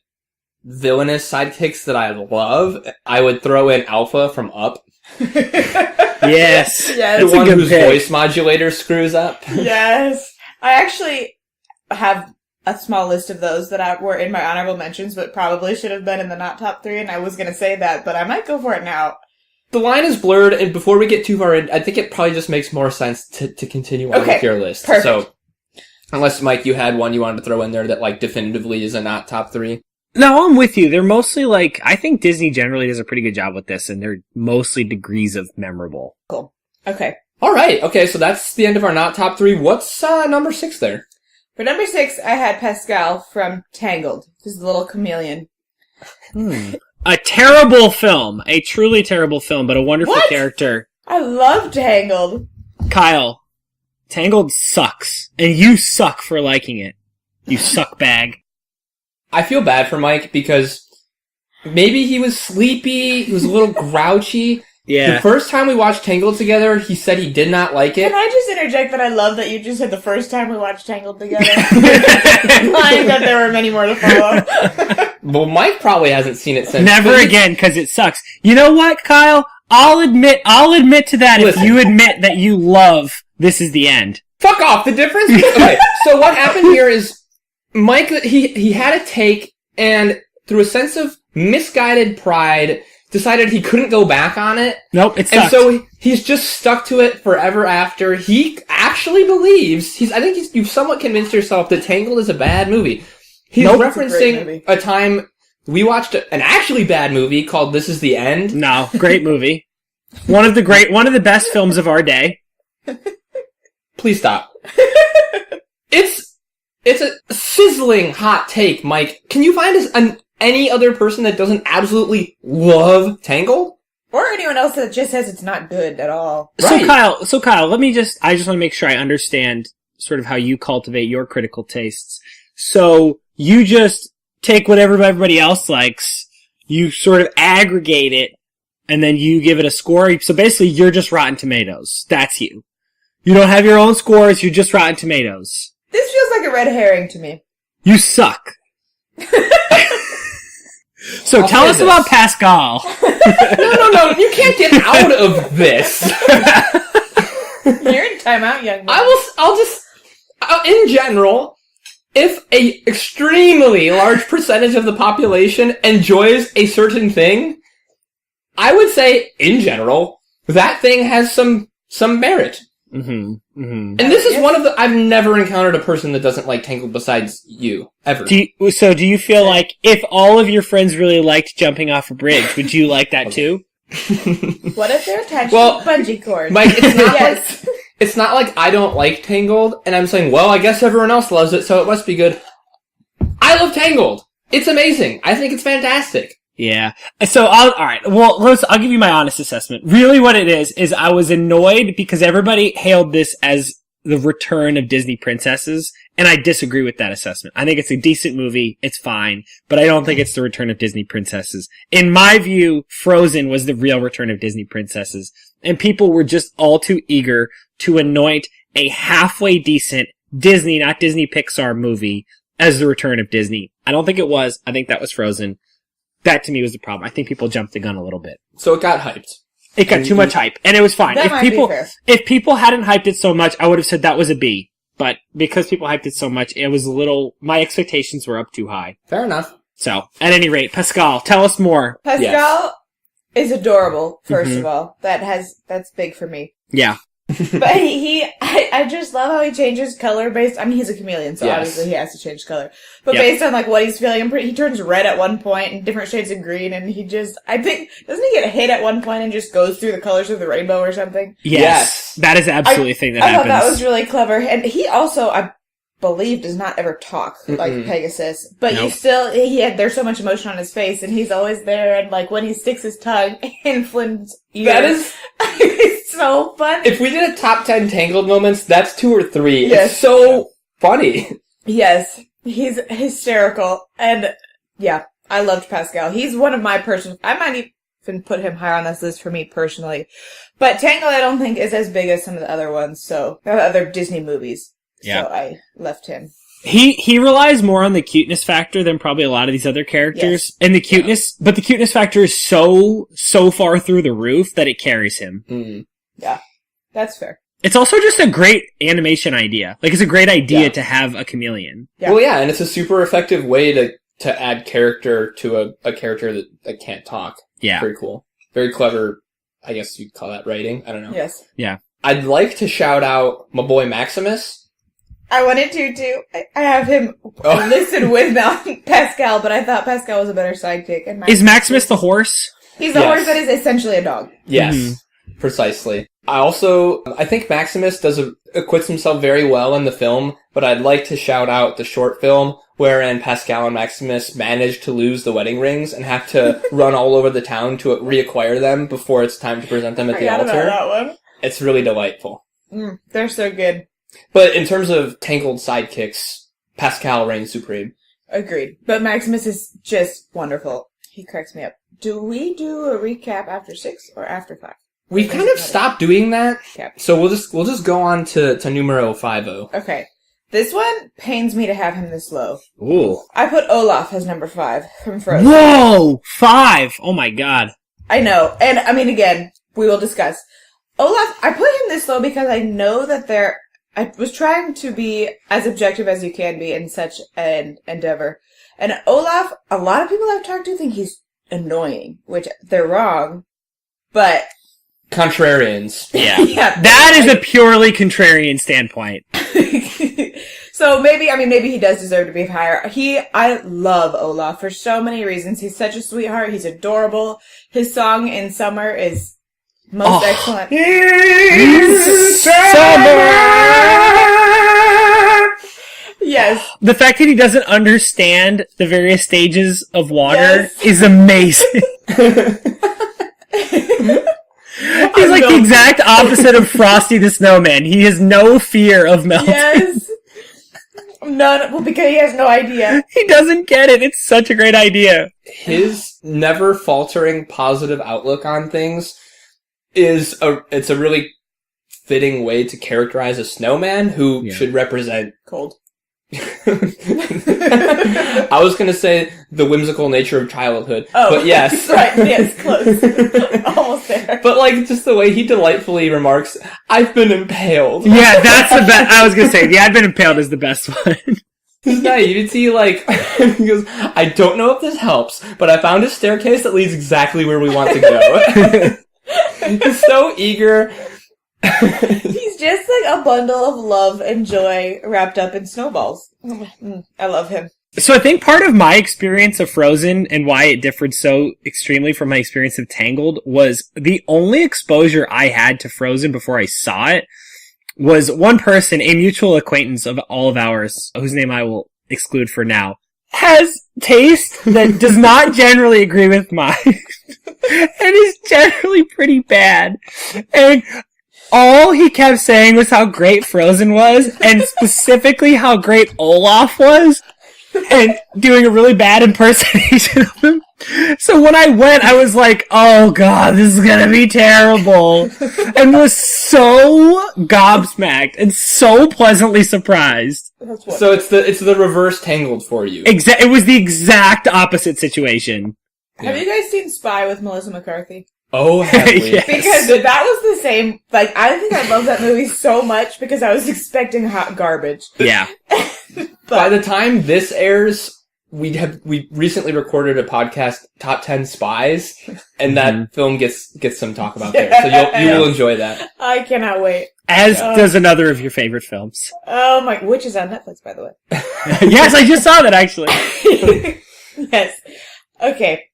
Speaker 3: villainous sidekicks that I love, I would throw in Alpha from Up.
Speaker 1: Yes.
Speaker 3: The
Speaker 2: Yes.
Speaker 3: one
Speaker 1: good
Speaker 3: whose
Speaker 1: pick.
Speaker 3: voice modulator screws up.
Speaker 2: Yes. I actually have a small list of those that were in my honorable mentions, but probably should have been in the not top 3, and I was going to say that, but I might go for it now.
Speaker 3: The line is blurred, and before we get too far in, I think it probably just makes more sense to continue on with your list.
Speaker 2: Perfect.
Speaker 3: So, unless, Mike, you had one you wanted to throw in there that, like, definitively is a not top 3.
Speaker 1: No, I'm with you. They're mostly like, I think Disney generally does a pretty good job with this, and they're mostly degrees of memorable.
Speaker 2: Cool. Okay.
Speaker 3: Alright, okay, so that's the end of our not top 3. What's number 6 there?
Speaker 2: For number 6, I had Pascal from Tangled. This is a little chameleon.
Speaker 1: A terrible film. A truly terrible film, but a wonderful
Speaker 2: What?
Speaker 1: character.
Speaker 2: I love Tangled.
Speaker 1: Kyle, Tangled sucks. And you suck for liking it. You suck bag.
Speaker 3: I feel bad for Mike because maybe he was sleepy, he was a little grouchy.
Speaker 1: Yeah.
Speaker 3: The first time we watched Tangled together, he said he did not like it.
Speaker 2: Can I just interject that I love that you just said the first time we watched Tangled together? Implying that there were many more to follow.
Speaker 3: Well, Mike probably hasn't seen it since.
Speaker 1: Never again, because it sucks. You know what, Kyle? I'll admit to that
Speaker 3: Listen.
Speaker 1: if you admit that you love This Is the End.
Speaker 3: Fuck off! The difference? Okay, so what happened here is Mike, he had a take, and through a sense of misguided pride, decided he couldn't go back on it.
Speaker 1: Nope, it sucks.
Speaker 3: And so he's just stuck to it forever after. He actually believes, you've somewhat convinced yourself that Tangled is a bad movie. He's
Speaker 2: Nope, it's a great
Speaker 3: referencing
Speaker 2: movie.
Speaker 3: a time we watched an actually bad movie called This Is the End.
Speaker 1: No, great movie. One of the best films of our day.
Speaker 3: Please stop. It's a sizzling hot take, Mike. Can you find us any other person that doesn't absolutely love Tangled?
Speaker 2: Or anyone else that just says it's not good at all.
Speaker 3: Right.
Speaker 1: So Kyle, I just want to make sure I understand sort of how you cultivate your critical tastes. So you just take whatever everybody else likes, you sort of aggregate it, and then you give it a score. So basically you're just Rotten Tomatoes. That's you. You don't have your own scores, you're just Rotten Tomatoes.
Speaker 2: This feels like a red herring to me.
Speaker 1: You suck. So
Speaker 3: I'll
Speaker 1: tell
Speaker 3: say
Speaker 1: us
Speaker 3: this.
Speaker 1: about Pascal.
Speaker 3: No, you can't get out of this.
Speaker 2: You're in timeout, young man.
Speaker 3: In general, if a extremely large percentage of the population enjoys a certain thing, I would say, in general, that thing has some merit.
Speaker 1: Mm-hmm. Mm-hmm.
Speaker 3: And this is one of the... I've never encountered a person that doesn't like Tangled besides you, ever.
Speaker 1: Do you feel like if all of your friends really liked jumping off a bridge, would you like that too?
Speaker 2: What if they're attached
Speaker 3: Well,
Speaker 2: to bungee cords?
Speaker 3: Mike, it's not
Speaker 2: Yes.
Speaker 3: it's not like I don't like Tangled, and I'm saying, well, I guess everyone else loves it, so it must be good. I love Tangled. It's amazing. I think it's fantastic.
Speaker 1: Yeah. So alright. Well, I'll give you my honest assessment. Really what it is I was annoyed because everybody hailed this as the return of Disney princesses, and I disagree with that assessment. I think it's a decent movie. It's fine, but I don't think it's the return of Disney princesses. In my view, Frozen was the real return of Disney princesses, and people were just all too eager to anoint a halfway decent Disney, not Disney Pixar movie as the return of Disney. I don't think it was. I think that was Frozen. That to me was the problem. I think people jumped the gun a little bit.
Speaker 3: So it got hyped.
Speaker 1: It got too much hype, and it was fine.
Speaker 2: That might be fair.
Speaker 1: If people hadn't hyped it so much, I would have said that was a B. But because people hyped it so much, it was my expectations were up too high.
Speaker 3: Fair enough.
Speaker 1: So, at any rate, Pascal, tell us more.
Speaker 2: Pascal is adorable, first of all. That's big for me.
Speaker 1: Yeah.
Speaker 2: But I just love how he changes color based, he's a chameleon, so
Speaker 3: Yes.
Speaker 2: obviously he has to change color. But
Speaker 1: Yep.
Speaker 2: based on, what he's feeling, he turns red at one point and different shades of green, and I think, doesn't he get hit at one point and just goes through the colors of the rainbow or something?
Speaker 1: Yes. That is absolutely a thing that
Speaker 2: I
Speaker 1: happens.
Speaker 2: thought that was really clever. And he also, I believe, does not ever talk like Pegasus. But
Speaker 1: Nope.
Speaker 2: you still, there's so much emotion on his face, and he's always there, and when he sticks his tongue in Flynn's ear.
Speaker 3: That is...
Speaker 2: it's so fun.
Speaker 3: If we did a top 10 Tangled moments, that's 2 or 3.
Speaker 2: Yes.
Speaker 3: It's so funny.
Speaker 2: Yes, he's hysterical, and yeah, I loved Pascal. He's one of my I might even put him higher on this list for me personally. But Tangled, I don't think is as big as some of the other ones, other Disney movies.
Speaker 1: Yeah.
Speaker 2: So I left him.
Speaker 1: He relies more on the cuteness factor than probably a lot of these other characters.
Speaker 2: Yes.
Speaker 1: And the cuteness, but the cuteness factor is so far through the roof that it carries him.
Speaker 3: Mm.
Speaker 2: That's fair.
Speaker 1: It's also just a great animation idea. Like, it's a great idea to have a chameleon.
Speaker 2: Yeah.
Speaker 3: Well, yeah, and it's a super effective way to add character to a character that can't talk.
Speaker 1: Yeah.
Speaker 3: Very cool. Very clever, I guess you'd call that writing. I don't know.
Speaker 2: Yes.
Speaker 1: Yeah.
Speaker 3: I'd like to shout out my boy Maximus.
Speaker 2: I wanted to, too. I have him listed with Pascal, but I thought Pascal was a better sidekick. And
Speaker 1: Is Maximus the horse?
Speaker 2: He's the horse that is essentially a dog.
Speaker 3: Yes, precisely. I think Maximus acquits himself very well in the film, but I'd like to shout out the short film wherein Pascal and Maximus manage to lose the wedding rings and have to run all over the town to reacquire them before it's time to present them at the altar.
Speaker 2: About that one.
Speaker 3: It's really delightful.
Speaker 2: They're so good.
Speaker 3: But in terms of tangled sidekicks, Pascal reigns supreme.
Speaker 2: Agreed. But Maximus is just wonderful. He cracks me up. Do we do a recap after 6 or after 5?
Speaker 3: We've kind of stopped doing that,
Speaker 2: Okay.
Speaker 3: so we'll just go on to numero 50.
Speaker 2: Okay. This one pains me to have him this low.
Speaker 1: Ooh.
Speaker 2: I put Olaf as number 5 from Frozen.
Speaker 1: Whoa! 5! Oh my god.
Speaker 2: I know. And, I mean, again, we will discuss. Olaf, I put him this low because I know that I was trying to be as objective as you can be in such an endeavor. And Olaf, a lot of people I've talked to think he's annoying, which they're wrong, but...
Speaker 3: Contrarians.
Speaker 1: Yeah.
Speaker 2: Yeah.
Speaker 1: That is a purely contrarian standpoint.
Speaker 2: So maybe he does deserve to be higher. I love Olaf for so many reasons. He's such a sweetheart. He's adorable. His song in Summer is most excellent.
Speaker 1: Summer!
Speaker 2: Yes.
Speaker 1: The fact that he doesn't understand the various stages of water is amazing. He's like the exact opposite of Frosty the Snowman. He has no fear of melting.
Speaker 2: Yes. None. Well, because he has no idea.
Speaker 1: He doesn't get it. It's such a great idea.
Speaker 3: His never faltering positive outlook on things is it's a really fitting way to characterize a snowman who should represent
Speaker 2: Cold.
Speaker 3: I was going to say the whimsical nature of childhood, but yes.
Speaker 2: Right, yes, close. Almost there.
Speaker 3: But like, just the way he delightfully remarks, I've been impaled.
Speaker 1: Yeah, that's the best. I was gonna say, I've been impaled is the best one.
Speaker 3: His naivety, like, he goes, I don't know if this helps, but I found a staircase that leads exactly where we want to go. He's so eager.
Speaker 2: He's just like a bundle of love and joy wrapped up in snowballs. I love him.
Speaker 1: So I think part of my experience of Frozen and why it differed so extremely from my experience of Tangled was the only exposure I had to Frozen before I saw it was one person, a mutual acquaintance of all of ours, whose name I will exclude for now, has taste that does not generally agree with mine and is generally pretty bad. And all he kept saying was how great Frozen was, and specifically how great Olaf was, and doing a really bad impersonation of him. So when I went, I was like, oh god, this is gonna be terrible. And was so gobsmacked and so pleasantly surprised.
Speaker 3: So it's the reverse Tangled for you.
Speaker 1: It was the exact opposite situation.
Speaker 2: Have you guys seen Spy with Melissa McCarthy?
Speaker 3: Oh, have we?
Speaker 1: Yes.
Speaker 2: Because that was the same, like, I think I love that movie so much because I was expecting hot garbage.
Speaker 1: Yeah.
Speaker 3: By the time this airs, we recently recorded a podcast, Top 10 Spies, and that film gets some talk about there. So you will enjoy that.
Speaker 2: I cannot wait.
Speaker 1: As does another of your favorite films.
Speaker 2: Oh my, which is on Netflix, by the way.
Speaker 1: Yes, I just saw that actually.
Speaker 2: Yes. Okay.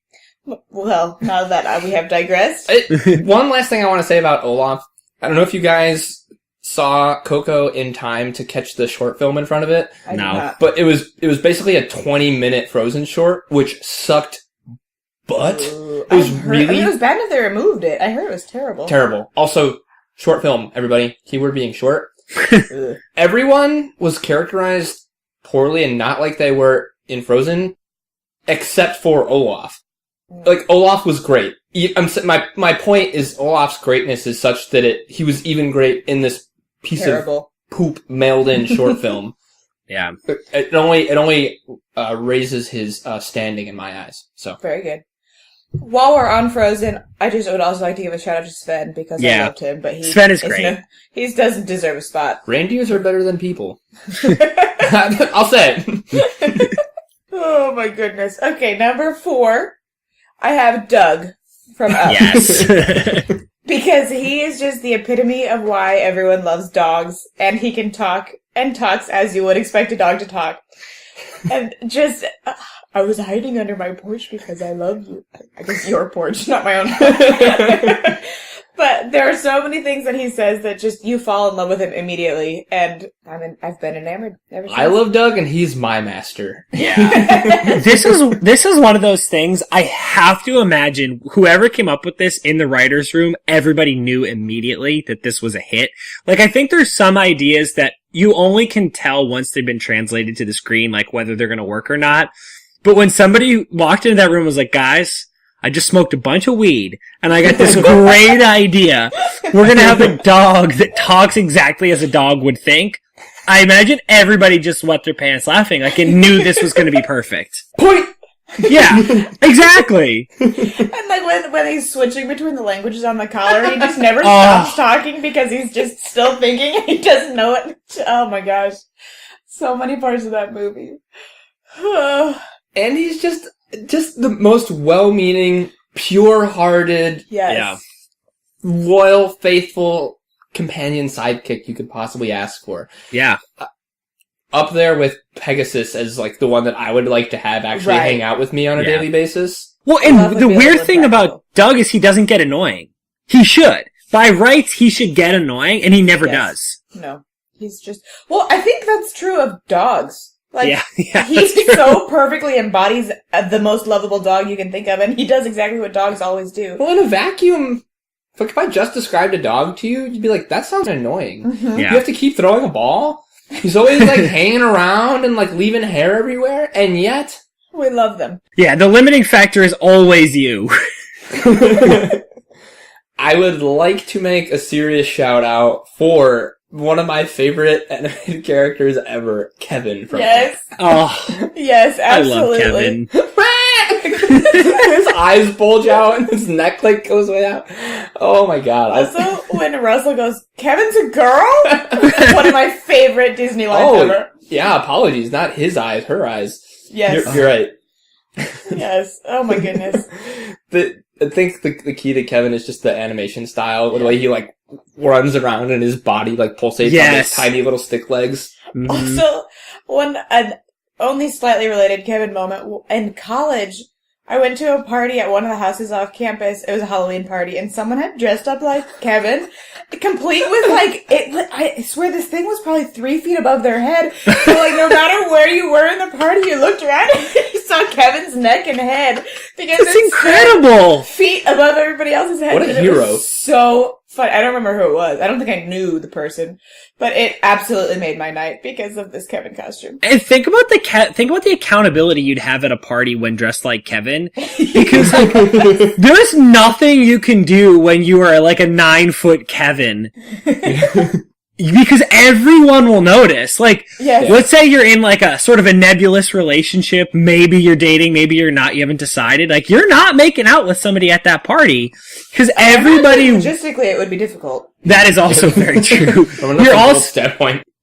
Speaker 2: Well, now that we have digressed.
Speaker 3: One last thing I want to say about Olaf. I don't know if you guys saw Coco in time to catch the short film in front of it.
Speaker 2: I did
Speaker 1: No.
Speaker 2: not.
Speaker 3: But it was basically a 20-minute Frozen short, which sucked butt. It was really
Speaker 2: it was bad if they removed it. I heard it was terrible.
Speaker 3: terrible. Also, short film, everybody. Keyword being short. Everyone was characterized poorly and not like they were in Frozen, except for Olaf. Like, Olaf was great. My point is Olaf's greatness is such that he was even great in this piece
Speaker 2: Terrible.
Speaker 3: of poop mailed in short film.
Speaker 1: Yeah.
Speaker 3: It only raises his standing in my eyes. So
Speaker 2: Very good. While we're on Frozen, I just would also like to give a shout out to Sven because I loved him, but
Speaker 1: Sven is great.
Speaker 2: He doesn't deserve a spot.
Speaker 3: Reindeers are better than people. I'll say it.
Speaker 2: Oh my goodness. Okay, number 4, I have Doug from Up.
Speaker 1: Yes.
Speaker 2: Because he is just the epitome of why everyone loves dogs, and he can talk and talks as you would expect a dog to talk. And just, I was hiding under my porch because I love you. I guess your porch, not my own. But there are so many things that he says that just, you fall in love with him immediately, and I've been enamored ever since.
Speaker 3: I love Doug, and he's my master.
Speaker 1: Yeah. This is one of those things, I have to imagine whoever came up with this in the writer's room, everybody knew immediately that this was a hit. Like, I think there's some ideas that you only can tell once they've been translated to the screen, like whether they're gonna work or not. But when somebody walked into that room and was like, guys, I just smoked a bunch of weed, and I got this great idea. We're gonna have a dog that talks exactly as a dog would think. I imagine everybody just wet their pants laughing, like it knew this was gonna be perfect.
Speaker 3: Point!
Speaker 1: Yeah, exactly.
Speaker 2: And like when he's switching between the languages on the collar, he just never stops talking because he's just still thinking and he doesn't know it. Oh my gosh. So many parts of that movie.
Speaker 3: And he's just the most well-meaning, pure-hearted,
Speaker 2: Yes.
Speaker 3: loyal, faithful companion sidekick you could possibly ask for.
Speaker 1: Yeah.
Speaker 3: Up there with Pegasus as like the one that I would like to have actually hang out with me on a daily basis.
Speaker 1: Well, and the weird thing about Doug is he doesn't get annoying. He should. By rights, he should get annoying, and he never does.
Speaker 2: No. He's just... Well, I think that's true of dogs. Like, he
Speaker 1: true.
Speaker 2: so perfectly embodies the most lovable dog you can think of, and he does exactly what dogs always do.
Speaker 3: Well, in a vacuum, if I just described a dog to you, you'd be like, that sounds annoying.
Speaker 2: Mm-hmm.
Speaker 3: You have to keep throwing a ball? He's always like hanging around and like leaving hair everywhere, and yet...
Speaker 2: We love them.
Speaker 1: Yeah, the limiting factor is always you.
Speaker 3: I would like to make a serious shout out for one of my favorite animated characters ever, Kevin from
Speaker 2: Yes.
Speaker 1: Oh,
Speaker 2: Yes, absolutely.
Speaker 1: I love Kevin.
Speaker 3: His eyes bulge out and his neck like goes way out. Oh my god.
Speaker 2: Also, when Russell goes, Kevin's a girl? One of my favorite Disney lines ever.
Speaker 3: Yeah, apologies. Not his eyes, her eyes.
Speaker 2: Yes.
Speaker 3: You're right.
Speaker 2: Yes. Oh my goodness.
Speaker 3: I think the key to Kevin is just the animation style, the way he like runs around and his body like pulsates on his tiny little stick legs.
Speaker 1: Mm-hmm.
Speaker 2: Also, an only slightly related Kevin moment, in college, I went to a party at one of the houses off campus. It was a Halloween party, and someone had dressed up like Kevin, complete with like, I swear this thing was probably 3 feet above their head. So like, no matter where you were in the party, you looked around and you saw Kevin's neck and head. Because
Speaker 1: it's incredible!
Speaker 2: Feet above everybody else's head.
Speaker 3: What a hero.
Speaker 2: It was so fun. I don't remember who it was. I don't think I knew the person, but it absolutely made my night because of this Kevin costume.
Speaker 1: And think about the accountability you'd have at a party when dressed like Kevin, because like there's nothing you can do when you are like a 9-foot Kevin. Because everyone will notice. Like, let's say you're in like a sort of a nebulous relationship. Maybe you're dating, maybe you're not. You haven't decided. Like, you're not making out with somebody at that party. Because everybody...
Speaker 2: Logistically, it would be difficult.
Speaker 1: That is also very true.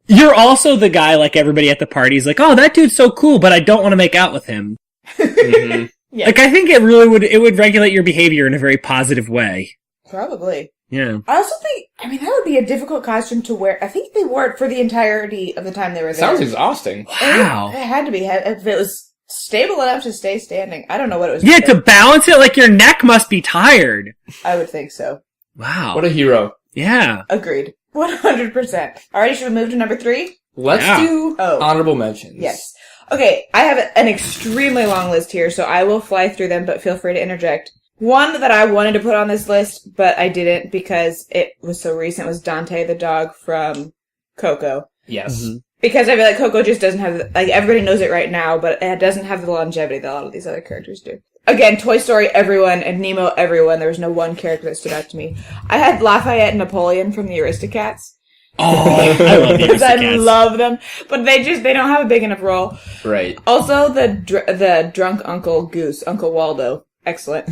Speaker 1: You're also the guy, like everybody at the party is like, oh, that dude's so cool, but I don't want to make out with him.
Speaker 3: Mm-hmm.
Speaker 2: Yeah.
Speaker 1: Like, I think it would regulate your behavior in a very positive way.
Speaker 2: Probably.
Speaker 1: Yeah.
Speaker 2: I also think, that would be a difficult costume to wear. I think they wore it for the entirety of the time they were there.
Speaker 3: Sounds exhausting.
Speaker 1: Wow.
Speaker 2: It had to be. If it was stable enough to stay standing. I don't know what it was.
Speaker 1: Yeah, to balance it, like your neck must be tired.
Speaker 2: I would think so.
Speaker 1: Wow.
Speaker 3: What a hero.
Speaker 1: Yeah.
Speaker 2: Agreed. 100%. Alrighty, should we move to number 3?
Speaker 3: Let's do honorable mentions.
Speaker 2: Yes. Okay, I have an extremely long list here, so I will fly through them, but feel free to interject. One that I wanted to put on this list, but I didn't because it was so recent, was Dante the dog from Coco.
Speaker 3: Yes. Mm-hmm.
Speaker 2: Because I feel like Coco just doesn't have, like, everybody knows it right now, but it doesn't have the longevity that a lot of these other characters do. Again, Toy Story, everyone, and Nemo, everyone. There was no one character that stood out to me. I had Lafayette and Napoleon from the Aristocats.
Speaker 1: Oh, I love the Aristocats.
Speaker 2: I love them, but they don't have a big enough role.
Speaker 3: Right.
Speaker 2: Also, the drunk Uncle Goose, Uncle Waldo. excellent.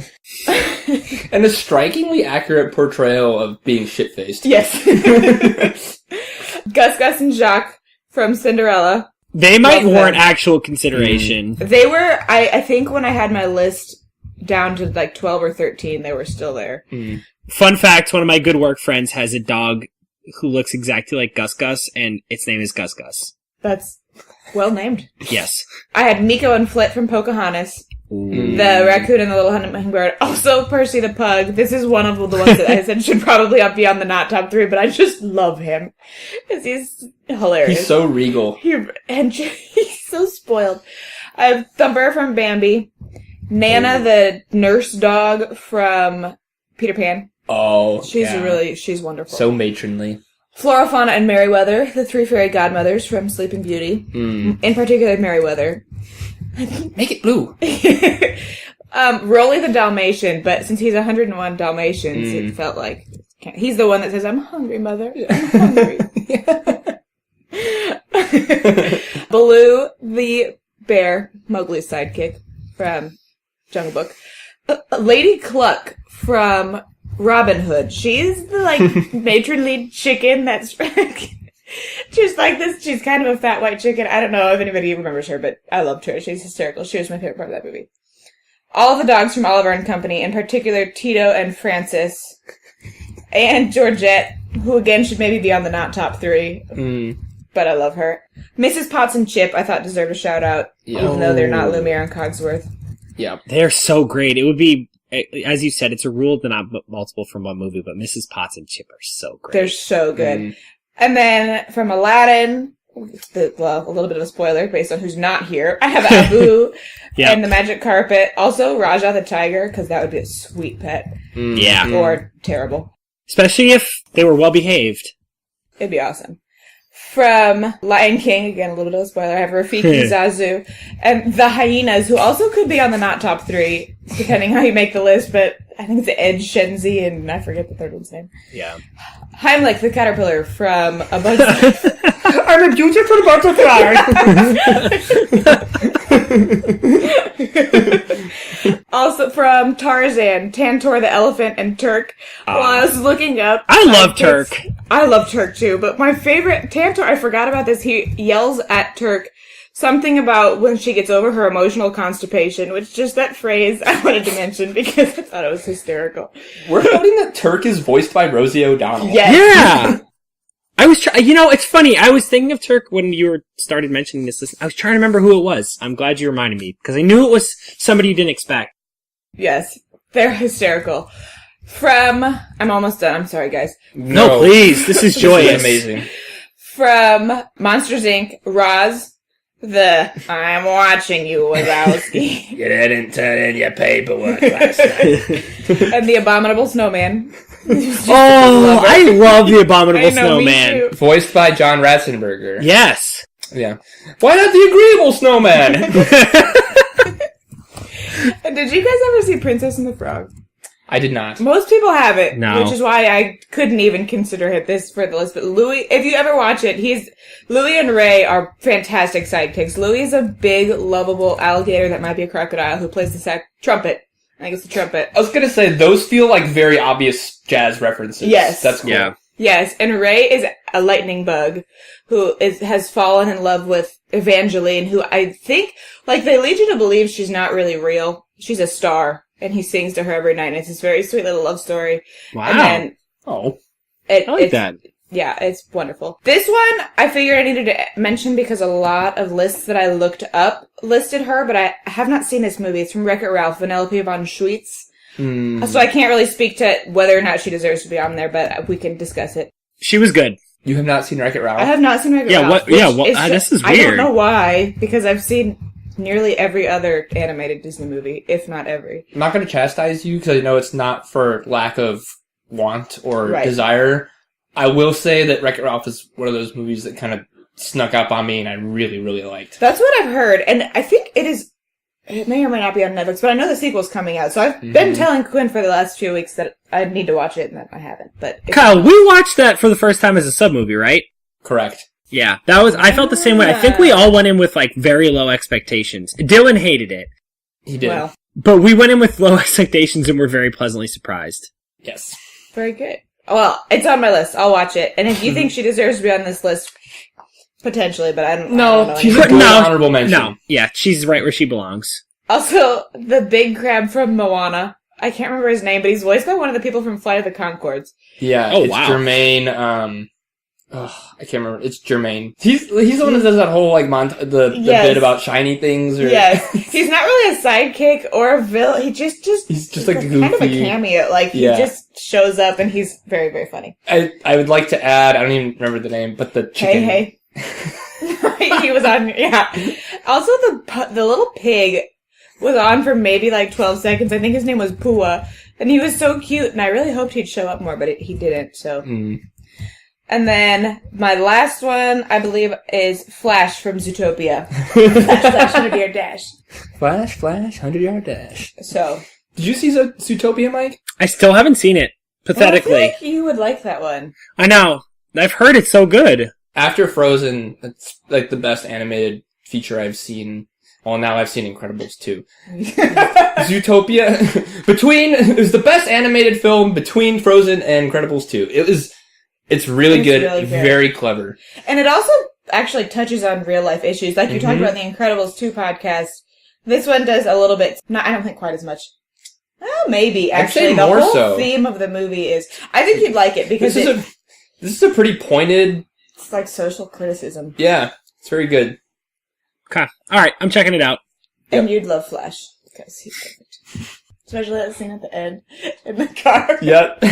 Speaker 3: And a strikingly accurate portrayal of being shit-faced.
Speaker 2: Yes. Gus and Jacques from Cinderella.
Speaker 1: They might
Speaker 2: Love
Speaker 1: warrant
Speaker 2: them.
Speaker 1: actual consideration.
Speaker 2: They were, I think when I had my list down to like 12 or 13, they were still there.
Speaker 1: Fun fact, one of my good work friends has a dog who looks exactly like Gus, and its name is Gus.
Speaker 2: That's well named.
Speaker 1: Yes.
Speaker 2: I had Miko and Flit from Pocahontas.
Speaker 1: Ooh.
Speaker 2: The raccoon and the little hummingbird. Also, Percy the pug. This is one of the ones that I said should probably be on the not top 3, but I just love him. Because he's hilarious.
Speaker 3: He's so regal.
Speaker 2: He's so spoiled. I have Thumper from Bambi. Nana, the nurse dog from Peter Pan.
Speaker 3: Oh,
Speaker 2: She's wonderful.
Speaker 3: So matronly.
Speaker 2: Flora, Fauna, and Merryweather, the 3 fairy godmothers from Sleeping Beauty. In particular, Merryweather.
Speaker 3: Make it blue.
Speaker 2: Rolly the Dalmatian, but since he's 101 Dalmatians, it felt like he's the one that says, "I'm hungry, mother. I'm hungry." Baloo the bear, Mowgli's sidekick from Jungle Book. Lady Cluck from Robin Hood. She's the matronly chicken that's she's like this. She's kind of a fat white chicken. I don't know if anybody remembers her, but I loved her. She's hysterical. She was my favorite part of that movie. All the dogs from Oliver and Company, in particular Tito and Francis, and Georgette, who again should maybe be on the not top 3, but I love her. Mrs. Potts and Chip, I thought deserved a shout out, even though they're not Lumiere and Cogsworth.
Speaker 3: Yeah,
Speaker 1: they're so great. It would be, as you said, it's a rule to not multiple from one movie, but Mrs. Potts and Chip are so great.
Speaker 2: They're so good. And then from Aladdin, a little bit of a spoiler based on who's not here, I have Abu and the Magic Carpet. Also, Raja the Tiger, because that would be a sweet pet.
Speaker 1: Yeah.
Speaker 2: Or terrible.
Speaker 1: Especially if they were well behaved.
Speaker 2: It'd be awesome. From Lion King, again, a little bit of a spoiler, I have Rafiki Zazu. And the Hyenas, who also could be on the not top 3, depending how you make the list, but I think it's Ed Shenzi, and I forget the third one's name. Yeah. Heimlich the Caterpillar from A Bug's Life.
Speaker 3: I'm a beautiful butterfly.
Speaker 2: Also from Tarzan, Tantor the elephant, and Turk. While I was looking up,
Speaker 1: I love Turk.
Speaker 2: I love Turk too, but my favorite Tantor, I forgot about this. He yells at Turk something about when she gets over her emotional constipation, which just that phrase I wanted to mention because I thought it was hysterical.
Speaker 3: We're noting that Turk is voiced by Rosie O'Donnell.
Speaker 2: Yes.
Speaker 1: Yeah. I was it's funny. I was thinking of Turk when you started mentioning this list. I was trying to remember who it was. I'm glad you reminded me because I knew it was somebody you didn't expect.
Speaker 2: Yes. They're hysterical. I'm almost done. I'm sorry, guys.
Speaker 1: No, please. This is joyous.
Speaker 3: This is amazing.
Speaker 2: From Monsters, Inc., Roz, I'm watching you, Wazowski.
Speaker 3: You didn't turn in your paperwork last night.
Speaker 2: And the Abominable Snowman.
Speaker 1: Oh, I love the Abominable Snowman.
Speaker 2: Me too.
Speaker 3: Voiced by John Ratzenberger.
Speaker 1: Yes.
Speaker 3: Yeah. Why not the Agreeable Snowman?
Speaker 2: Did you guys ever see Princess and the Frog?
Speaker 3: I did not.
Speaker 2: Most people haven't,
Speaker 1: No.
Speaker 2: which is why I couldn't even consider this for the list. But Louis, if you ever watch it, Louis and Ray are fantastic sidekicks. Louis is a big, lovable alligator that might be a crocodile who plays the trumpet. I think it's the trumpet.
Speaker 3: I was gonna say, those feel like very obvious jazz references.
Speaker 2: Yes.
Speaker 3: That's cool.
Speaker 1: Yeah.
Speaker 2: Yes, and Ray is a lightning bug who has fallen in love with Evangeline, who I think, they lead you to believe she's not really real. She's a star, and he sings to her every night, and it's this very sweet little love story.
Speaker 1: Wow.
Speaker 2: And then
Speaker 1: I like that.
Speaker 2: Yeah, it's wonderful. This one, I figured I needed to mention because a lot of lists that I looked up listed her, but I have not seen this movie. It's from Wreck-It Ralph, Vanellope von Schweetz. So I can't really speak to whether or not she deserves to be on there, but we can discuss it.
Speaker 1: She was good.
Speaker 3: You have not seen Wreck-It Ralph?
Speaker 2: I have not seen Wreck-It Ralph.
Speaker 1: This is weird.
Speaker 2: I don't know why, because I've seen nearly every other animated Disney movie, if not every.
Speaker 3: I'm not going to chastise you, because I know it's not for lack of want or desire. I will say that Wreck-It Ralph is one of those movies that kind of snuck up on me, and I really, really liked.
Speaker 2: That's what I've heard, and I think it may or may not be on Netflix, but I know the sequel's coming out, so I've been telling Quinn for the last few weeks that I need to watch it, and that I haven't. But
Speaker 1: Kyle, we watched that for the first time as a sub-movie, right?
Speaker 3: Correct.
Speaker 1: Yeah, I felt the same way. I think we all went in with, very low expectations. Dylan hated it.
Speaker 3: He did.
Speaker 2: Well,
Speaker 1: But we went in with low expectations and were very pleasantly surprised.
Speaker 3: Yes.
Speaker 2: Very good. Well, it's on my list. I'll watch it. And if you think she deserves to be on this list, potentially, but I don't know.
Speaker 3: She's a good honorable mention.
Speaker 1: No, yeah, she's right where she belongs.
Speaker 2: Also, the big crab from Moana. I can't remember his name, but he's voiced by one of the people from Flight of the Conchords.
Speaker 3: Yeah,
Speaker 1: oh,
Speaker 3: it's
Speaker 1: wow.
Speaker 3: Jermaine, I can't remember. It's Jermaine. He's the one that does that whole, like, the bit about shiny things. Or...
Speaker 2: Yes. He's not really a sidekick or a villain. He's just like goofy. Kind of a cameo. Like, he just shows up and he's very, very funny.
Speaker 3: I would like to add, I don't even remember the name, but the chicken.
Speaker 2: Hey. He was on, yeah. Also, the little pig was on for maybe like 12 seconds. I think his name was Pua. And he was so cute, and I really hoped he'd show up more, but he didn't, so. Mm. And then, my last one, I believe, is Flash from Zootopia. Flash, 100-yard dash.
Speaker 3: Flash, 100-yard dash.
Speaker 2: So.
Speaker 3: Did you see Zootopia, Mike?
Speaker 1: I still haven't seen it, pathetically.
Speaker 2: I feel like you would like that one.
Speaker 1: I know. I've heard it's so good.
Speaker 3: After Frozen, it's like the best animated feature I've seen. Well, now I've seen Incredibles 2. Zootopia, it was the best animated film between Frozen and Incredibles 2. It's really good, very clever.
Speaker 2: And it also actually touches on real life issues. Like you talked about in the Incredibles 2 podcast. This one does a little bit, I don't think quite as much. Well, maybe, actually. The whole theme of the movie is, I think you'd like it because
Speaker 3: this is a pretty pointed.
Speaker 2: It's like social criticism.
Speaker 3: Yeah, it's very good.
Speaker 1: Okay. Alright, I'm checking it out.
Speaker 2: And you'd love Flash, because he's perfect. Especially that scene at the end, in the car.
Speaker 3: Yep.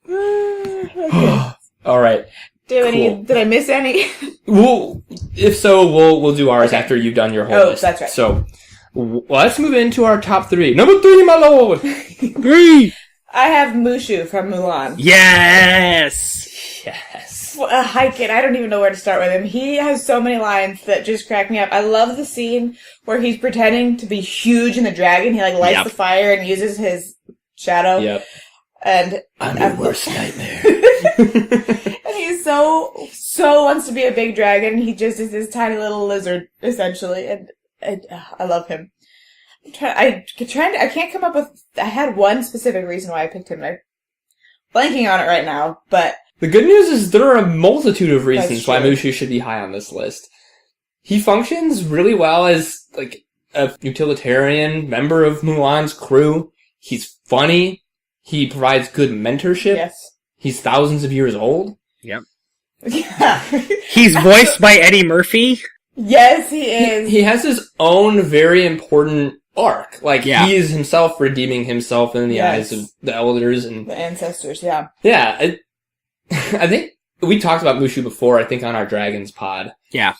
Speaker 2: Okay.
Speaker 3: Alright.
Speaker 2: Did I miss any?
Speaker 3: Well, if so, we'll do ours after you've done your whole list.
Speaker 2: That's right.
Speaker 3: So, let's move into our top 3. Number 3, my lord!
Speaker 1: 3!
Speaker 2: I have Mushu from Mulan.
Speaker 1: Yes!
Speaker 3: Yes.
Speaker 2: Hyken, I don't even know where to start with him. He has so many lines that just crack me up. I love the scene where he's pretending to be huge in the dragon. He lights the fire and uses his shadow.
Speaker 3: Yep.
Speaker 2: And
Speaker 3: I'm your worst nightmare.
Speaker 2: And he's so wants to be a big dragon. He just is this tiny little lizard, essentially. And I love him. I can't come up with. I had one specific reason why I picked him. I'm blanking on it right now, but.
Speaker 3: The good news is there are a multitude of reasons why Mushu should be high on this list. He functions really well as, like, a utilitarian member of Mulan's crew. He's funny. He provides good mentorship.
Speaker 2: Yes.
Speaker 3: He's thousands of years old.
Speaker 1: Yep.
Speaker 2: Yeah.
Speaker 1: He's voiced by Eddie Murphy.
Speaker 2: Yes, he is.
Speaker 3: He has his own very important arc. Like, he is himself redeeming himself in the eyes of the elders and...
Speaker 2: the ancestors, yeah.
Speaker 3: Yeah, I think we talked about Mushu before, I think on our Dragons pod.
Speaker 1: Yeah.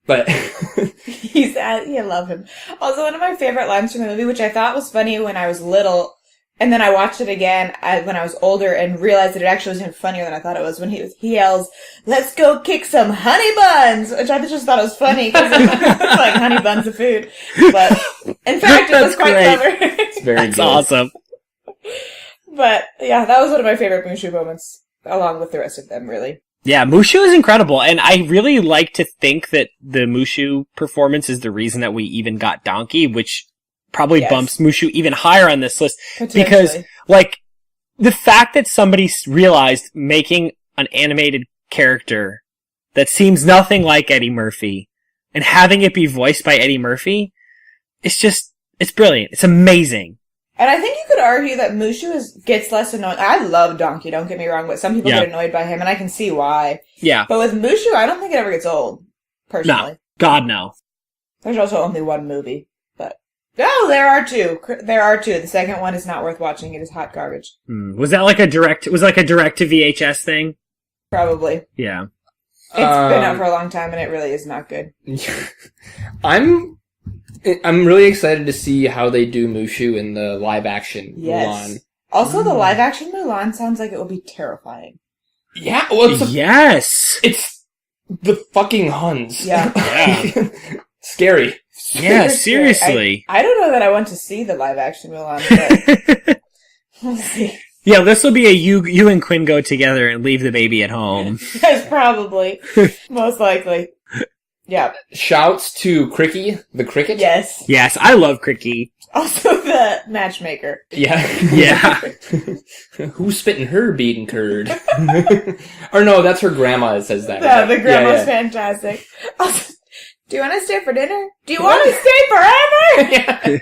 Speaker 3: But
Speaker 2: I love him. Also, one of my favorite lines from the movie, which I thought was funny when I was little, and then I watched it again when I was older and realized that it actually was even funnier than I thought it was, when he yells, "Let's go kick some honey buns!" Which I just thought was funny, because it's like honey buns of food. But, in fact, it was quite clever.
Speaker 3: It's very
Speaker 1: That's awesome.
Speaker 2: But, yeah, that was one of my favorite Mushu moments. Along with the rest of them, really.
Speaker 1: Yeah, Mushu is incredible, and I really like to think that the Mushu performance is the reason that we even got Donkey, which probably bumps Mushu even higher on this list. Because, like, the fact that somebody realized making an animated character that seems nothing like Eddie Murphy, and having it be voiced by Eddie Murphy, it's brilliant. It's amazing.
Speaker 2: And I think you could argue that Mushu gets less annoying. I love Donkey, don't get me wrong, but some people get annoyed by him, and I can see why. Yeah. But with Mushu, I don't think it ever gets old, personally.
Speaker 1: No. God, no.
Speaker 2: There's also only one movie, but... Oh, there are two. There are two. The second one is not worth watching. It is hot garbage.
Speaker 1: Was that like a direct to VHS thing?
Speaker 2: Probably.
Speaker 1: Yeah.
Speaker 2: It's been out for a long time, and it really is not good.
Speaker 3: I'm really excited to see how they do Mushu in the live-action Mulan.
Speaker 2: Also, the live-action Mulan sounds like it will be terrifying.
Speaker 3: Yeah, well, it's the fucking Huns.
Speaker 2: Yeah.
Speaker 3: Scary.
Speaker 1: Yeah, seriously.
Speaker 2: I don't know that I want to see the live-action Mulan, but we'll see.
Speaker 1: Yeah, this will be a you and Quinn go together and leave the baby at home.
Speaker 2: Yes, probably. Most likely. Yeah.
Speaker 3: Shouts to Cricky, the cricket.
Speaker 2: Yes.
Speaker 1: Yes, I love Cricky.
Speaker 2: Also the matchmaker.
Speaker 3: Yeah.
Speaker 1: Yeah.
Speaker 3: Who's spitting her bean curd? Or no, that's her grandma that says that.
Speaker 2: Yeah, the grandma's
Speaker 3: Yeah.
Speaker 2: fantastic. Also, do you want to stay for dinner? Do you want to stay forever?
Speaker 3: Yeah.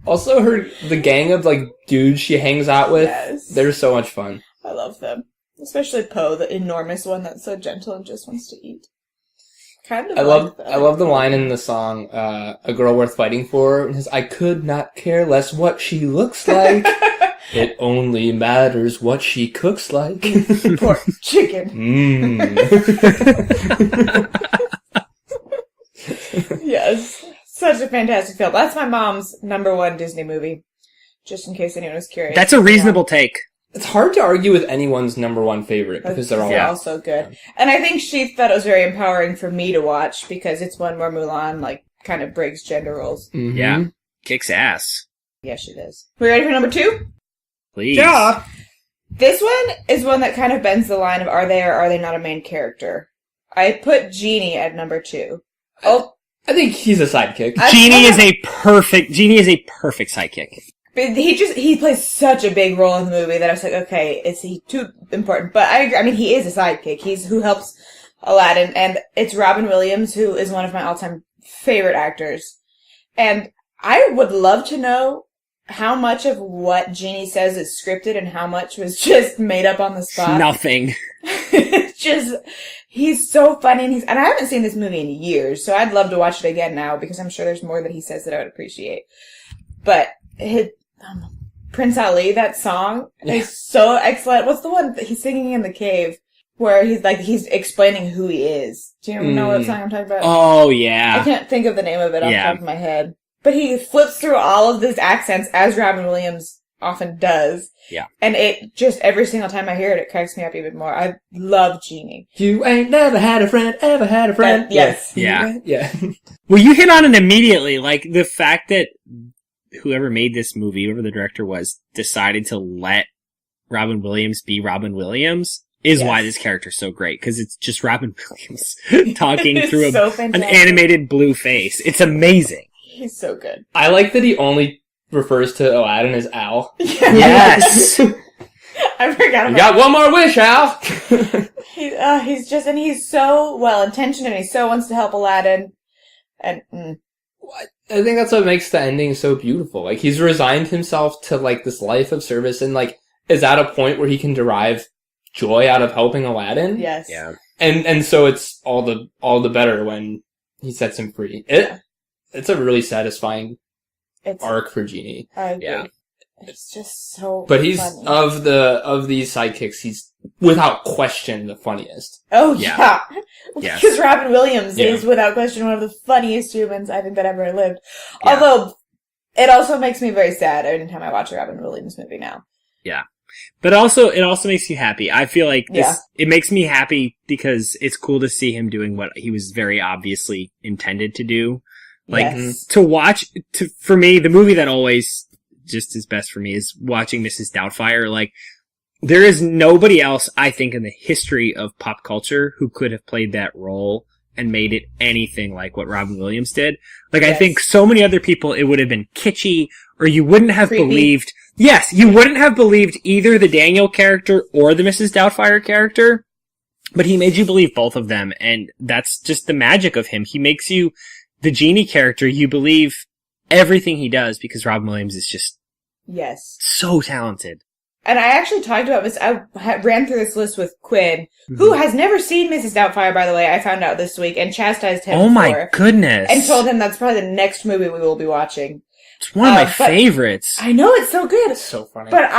Speaker 3: Also, the gang of like dudes she hangs out with,
Speaker 2: Yes.
Speaker 3: they're so much fun.
Speaker 2: I love them. Especially Poe, the enormous one that's so gentle and just wants to eat. Kind of
Speaker 3: I
Speaker 2: like that.
Speaker 3: love the line in the song, "A Girl Worth Fighting For." It says, "I could not care less what she looks like. It only matters what she cooks like."
Speaker 2: Pork chicken. Yes. Such a fantastic film. That's my mom's #1 Disney movie. Just in case anyone was curious.
Speaker 1: That's a reasonable take.
Speaker 3: It's hard to argue with anyone's #1 favorite because they're all
Speaker 2: so good. And I think she thought it was very empowering for me to watch because it's one where Mulan, like, kind of breaks gender roles.
Speaker 3: Mhm.
Speaker 1: Yeah. Kicks ass.
Speaker 2: Yeah, she does. We ready for #2?
Speaker 1: Please.
Speaker 2: Yeah. This one is one that kind of bends the line of are they or are they not a main character. I put Genie at #2. Oh,
Speaker 3: I think he's a sidekick.
Speaker 1: Genie is a perfect sidekick.
Speaker 2: but he plays such a big role in the movie that I was like, okay, is he too important? But I agree. I mean, he is a sidekick. He's who helps Aladdin, and it's Robin Williams, who is one of my all-time favorite actors. And I would love to know how much of what Genie says is scripted and how much was just made up on the spot.
Speaker 1: Nothing.
Speaker 2: It's just, he's so funny, and I haven't seen this movie in years, so I'd love to watch it again now because I'm sure there's more that he says that I would appreciate. But Prince Ali, that song is so excellent. What's the one that he's singing in the cave where he's explaining who he is? Do you know what song I'm talking about?
Speaker 1: Oh,
Speaker 2: I
Speaker 1: yeah.
Speaker 2: can't think of the name of it off the top of my head. But he flips through all of these accents as Robin Williams often does.
Speaker 1: Yeah.
Speaker 2: And it just, every single time I hear it, it cracks me up even more. I love Genie.
Speaker 3: You ain't never had a friend, ever had a friend.
Speaker 2: Yes.
Speaker 1: Yeah.
Speaker 3: Yeah.
Speaker 1: Well, you hit on it immediately. Like, the fact that whoever made this movie, whoever the director was, decided to let Robin Williams be Robin Williams is why this character's so great. Because it's just Robin Williams talking through
Speaker 2: so
Speaker 1: an animated blue face. It's amazing.
Speaker 2: He's so good.
Speaker 3: I like that he only refers to Aladdin as Al.
Speaker 1: Yes.
Speaker 2: I forgot about
Speaker 3: You got one more wish, Al!
Speaker 2: he's so well intentioned and he so wants to help Aladdin. And
Speaker 3: I think that's what makes the ending so beautiful. Like, he's resigned himself to, like, this life of service and, like, is at a point where he can derive joy out of helping Aladdin.
Speaker 2: yes.
Speaker 1: Yeah.
Speaker 3: And so it's all the better when he sets him free. It's a really satisfying arc for Genie.
Speaker 2: I agree.
Speaker 1: Yeah.
Speaker 2: It's just so
Speaker 3: But he's,
Speaker 2: funny.
Speaker 3: of these sidekicks, he's without question the funniest.
Speaker 2: Oh,
Speaker 1: Yeah.
Speaker 2: yeah.
Speaker 1: Yes.
Speaker 2: Because Robin Williams
Speaker 3: Yeah.
Speaker 2: is, without question, one of the funniest humans I think that ever lived.
Speaker 1: Yeah.
Speaker 2: Although, it also makes me very sad every time I watch a Robin Williams movie now.
Speaker 1: Yeah. But also, it also makes you happy. I feel like
Speaker 2: Yeah.
Speaker 1: it makes me happy because it's cool to see him doing what he was very obviously intended to do. Like,
Speaker 2: Yes.
Speaker 1: for me, the movie that always just is best for me is watching Mrs. Doubtfire. Like, there is nobody else, I think, in the history of pop culture who could have played that role and made it anything like what Robin Williams did. Like, I
Speaker 2: Yes.
Speaker 1: think so many other people, it would have been kitschy, or you wouldn't have
Speaker 2: Creepy.
Speaker 1: believed, you wouldn't have believed either the Daniel character or the Mrs. Doubtfire character, but he made you believe both of them, and that's just the magic of him. He makes you, the Genie character, you believe everything he does because Robin Williams is just
Speaker 2: Yes.
Speaker 1: so talented.
Speaker 2: And I actually talked about this, ran through this list with Quinn, who has never seen Mrs. Doubtfire, by the way, I found out this week, and chastised him
Speaker 1: Oh
Speaker 2: for
Speaker 1: my
Speaker 2: it,
Speaker 1: goodness.
Speaker 2: and told him that's probably the next movie we will be watching.
Speaker 1: It's one of my
Speaker 2: but-
Speaker 1: favorites.
Speaker 2: I know, it's so good.
Speaker 3: It's so funny.
Speaker 2: But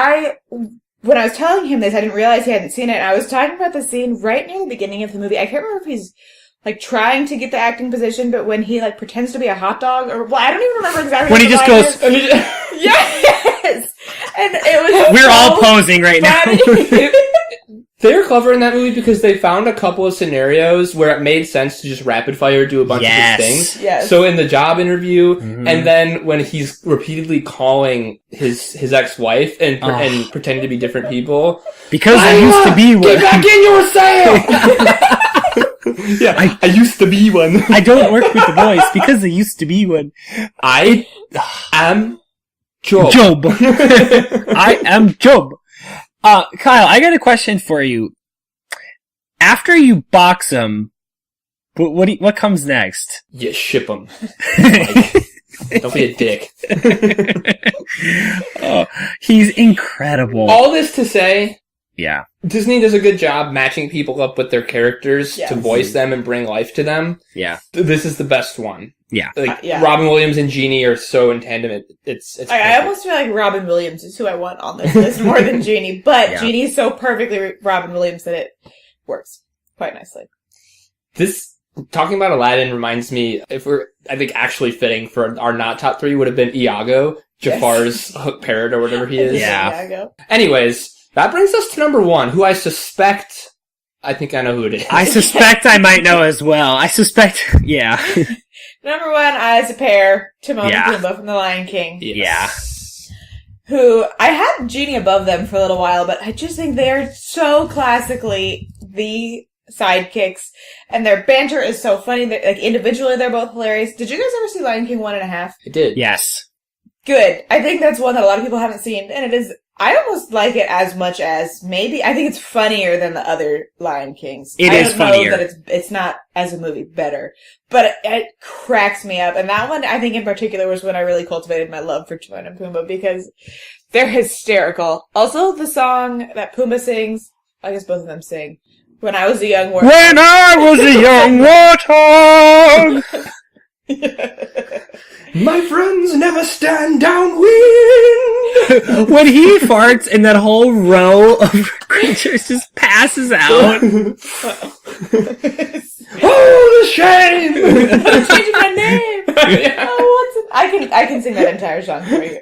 Speaker 2: when I was telling him this, I didn't realize he hadn't seen it, and I was talking about the scene right near the beginning of the movie. I can't remember if he's, like, trying to get the acting position, but when he, like, pretends to be a hot dog, or, well, I don't even remember exactly
Speaker 1: When
Speaker 2: what
Speaker 1: he
Speaker 2: the
Speaker 1: just
Speaker 2: line
Speaker 1: goes,
Speaker 2: is. Yes! And it was
Speaker 1: we're
Speaker 2: so
Speaker 1: all posing right now.
Speaker 2: funny.
Speaker 3: They were clever in that movie because they found a couple of scenarios where it made sense to just rapid fire do a bunch of
Speaker 1: Yes.
Speaker 3: these things.
Speaker 2: Yes.
Speaker 3: So in the job interview,
Speaker 1: Mhm.
Speaker 3: and then when he's repeatedly calling his ex-wife and pretending to be different people.
Speaker 1: Because I used to be
Speaker 3: Get back in your cell! Yeah, I used to be one.
Speaker 1: I don't work with the boys because I used to be one.
Speaker 3: I am Job.
Speaker 1: Job. I am Job. Kyle, I got a question for you. After you box him, what comes next?
Speaker 3: You ship him. Don't be a dick.
Speaker 1: Oh, he's incredible.
Speaker 3: All this to say,
Speaker 1: yeah,
Speaker 3: Disney does a good job matching people up with their characters to voice them and bring life to them.
Speaker 1: Yeah.
Speaker 3: This is the best one.
Speaker 1: Yeah.
Speaker 3: Like, Robin Williams and Genie are so in tandem. It's
Speaker 2: I almost feel like Robin Williams is who I want on this list more than Genie, but Genie is so perfectly Robin Williams that it works quite nicely.
Speaker 3: Talking about Aladdin reminds me, I think actually fitting for our not top 3 would have been Iago, Jafar's hook parrot or whatever he is.
Speaker 1: Yeah.
Speaker 2: Iago.
Speaker 3: Anyways, that brings us to number 1, who I think I know who it is.
Speaker 1: I suspect I might know as well. Yeah.
Speaker 2: Number 1, Eyes a Pair, Timon and Pumbaa from The Lion King.
Speaker 3: Yes.
Speaker 2: Who, I had Genie above them for a little while, but I just think they're so classically the sidekicks, and their banter is so funny. Like, individually, they're both hilarious. Did you guys ever see Lion King 1.5?
Speaker 3: I did.
Speaker 1: Yes.
Speaker 2: Good. I think that's one that a lot of people haven't seen, and it is, I almost like it as much as I think it's funnier than the other Lion Kings.
Speaker 1: It is funnier.
Speaker 2: I don't know that it's not, as a movie, better, but it cracks me up, and that one, I think in particular, was when I really cultivated my love for Timon and Pumbaa, because they're hysterical. Also, the song that Pumbaa sings, I guess both of them sing, When I Was a Young Warthog.
Speaker 1: When I was a young warthog!
Speaker 3: My friends never stand downwind!
Speaker 1: When he farts and that whole row of creatures just passes out.
Speaker 3: Oh, the shame!
Speaker 2: I'm changing my name! Oh, I can sing that entire song for you.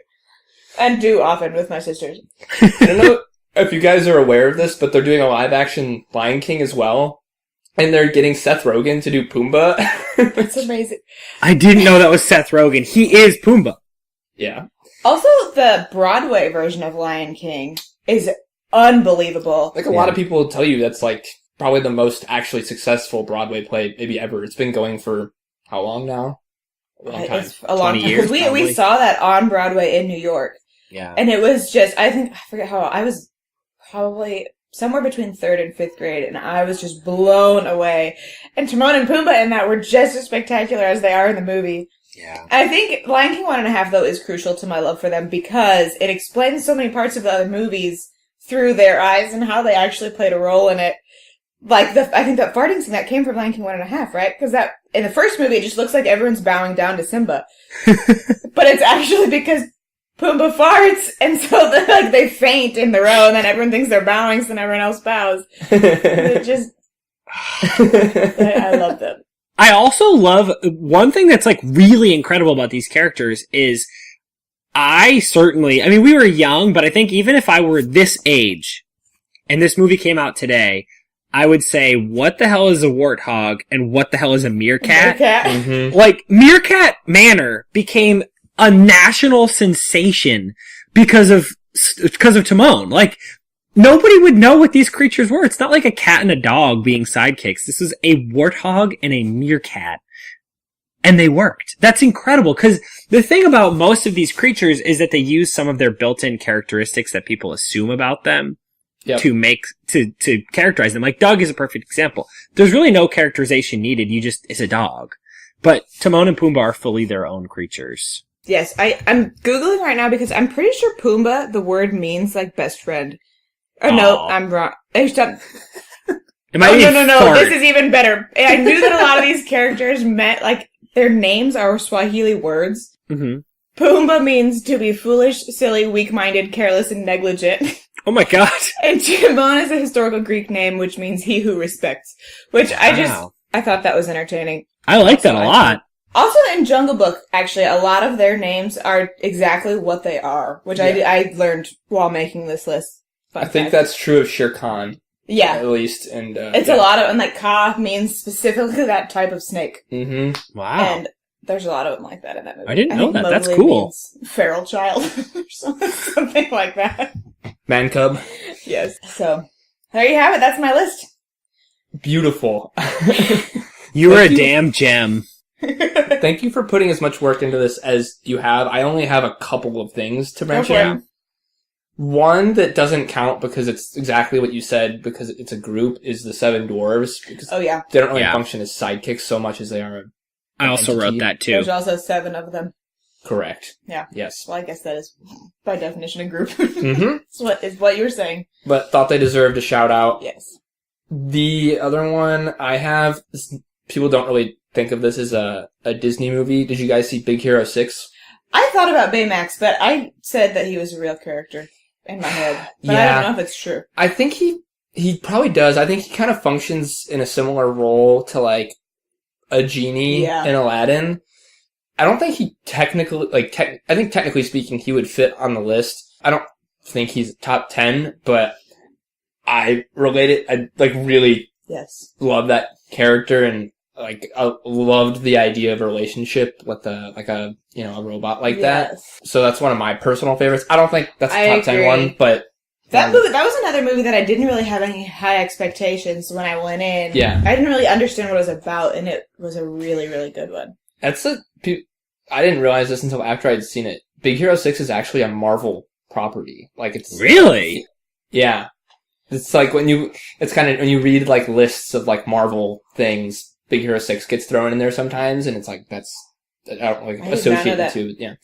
Speaker 2: And do often with my sisters.
Speaker 3: I don't know if you guys are aware of this, but they're doing a live-action Lion King as well. And they're getting Seth Rogen to do Pumbaa.
Speaker 2: That's amazing.
Speaker 1: I didn't know that was Seth Rogen. He is Pumbaa.
Speaker 3: Yeah.
Speaker 2: Also, the Broadway version of Lion King is unbelievable.
Speaker 3: Like, a lot of people will tell you that's, like, probably the most actually successful Broadway play maybe ever. It's been going for how long now? A long time.
Speaker 2: It's a long
Speaker 1: 20
Speaker 2: time.
Speaker 1: years,
Speaker 2: Because we saw that on Broadway in New York.
Speaker 1: Yeah.
Speaker 2: And it was just, I forget how, I was probably somewhere between 3rd and 5th grade, and I was just blown away. And Timon and Pumbaa in that were just as spectacular as they are in the movie.
Speaker 1: Yeah.
Speaker 2: I think Lion King 1.5, though, is crucial to my love for them because it explains so many parts of the other movies through their eyes and how they actually played a role in it. Like, I think that farting scene, that came from Lion King 1.5, right? Because that, in the first movie, it just looks like everyone's bowing down to Simba. But it's actually because Pumbaa farts, and so they faint in the row, and then everyone thinks they're bowing, so then everyone else bows. It just, I love them.
Speaker 1: I also love, one thing that's like really incredible about these characters is we were young, but I think even if I were this age, and this movie came out today, I would say, what the hell is a warthog, and what the hell is a meerkat?
Speaker 3: Mm-hmm.
Speaker 1: Like, Meerkat Manor became a national sensation because of Timon. Like, nobody would know what these creatures were. It's not like a cat and a dog being sidekicks. This is a warthog and a meerkat. And they worked. That's incredible, because the thing about most of these creatures is that they use some of their built-in characteristics that people assume about them to characterize them. Like, Doug is a perfect example. There's really no characterization needed. It's a dog. But Timon and Pumbaa are fully their own creatures.
Speaker 2: Yes, I'm Googling right now because I'm pretty sure Pumbaa, the word means, like, best friend. Oh, no, I'm wrong. No. This is even better. I knew that a lot of these characters meant, like, their names are Swahili words.
Speaker 1: Mm-hmm.
Speaker 2: Pumbaa means to be foolish, silly, weak-minded, careless, and negligent.
Speaker 1: Oh my god.
Speaker 2: And Timon is a historical Greek name, which means he who respects. Which I thought that was entertaining.
Speaker 1: I like that a lot.
Speaker 2: Also, in Jungle Book, actually, a lot of their names are exactly what they are, which I learned while making this list.
Speaker 3: I think that's true of Shere Khan.
Speaker 2: Yeah.
Speaker 3: At least. And
Speaker 2: it's a lot of, and like Ka means specifically that type of snake.
Speaker 3: Mm-hmm.
Speaker 1: Wow.
Speaker 2: And there's a lot of them like that in that movie.
Speaker 1: I didn't know that. That's
Speaker 2: Mowgli
Speaker 1: cool.
Speaker 2: means feral child or something like that.
Speaker 3: Man cub.
Speaker 2: Yes. So, there you have it. That's my list.
Speaker 3: beautiful.
Speaker 1: You were a damn gem.
Speaker 3: Thank you for putting as much work into this as you have. I only have a couple of things to mention. One that doesn't count because it's exactly what you said, because it's a group, is the Seven Dwarves. Because they don't really function as sidekicks so much as they are.
Speaker 1: I also wrote that too.
Speaker 2: There's also 7 of them.
Speaker 3: Correct.
Speaker 2: Yeah.
Speaker 3: Yes.
Speaker 2: Well, I guess that is, by definition, a group.
Speaker 3: Mm-hmm.
Speaker 2: Is what you were saying.
Speaker 3: But thought they deserved a shout out.
Speaker 2: Yes.
Speaker 3: The other one I have, people don't really think of this as a Disney movie. Did you guys see Big Hero 6?
Speaker 2: I thought about Baymax, but I said that he was a real character in my head. But I don't know if it's true.
Speaker 3: I think he probably does. I think he kind of functions in a similar role to, like, a genie in Aladdin. I don't think he technically, I think technically speaking, he would fit on the list. I don't think he's top 10, but I really love that character, and I loved the idea of a relationship with a robot like that. So that's one of my personal favorites. I don't think that's a top 10 one, but
Speaker 2: that was another movie that I didn't really have any high expectations when I went in.
Speaker 3: Yeah.
Speaker 2: I didn't really understand what it was about, and it was a really, really good one.
Speaker 3: I didn't realize this until after I'd seen it. Big Hero 6 is actually a Marvel property. It's
Speaker 1: really?
Speaker 3: Yeah. It's like when you read like lists of like Marvel things, Big Hero 6 gets thrown in there sometimes, and it's like I don't associate the two. Yeah.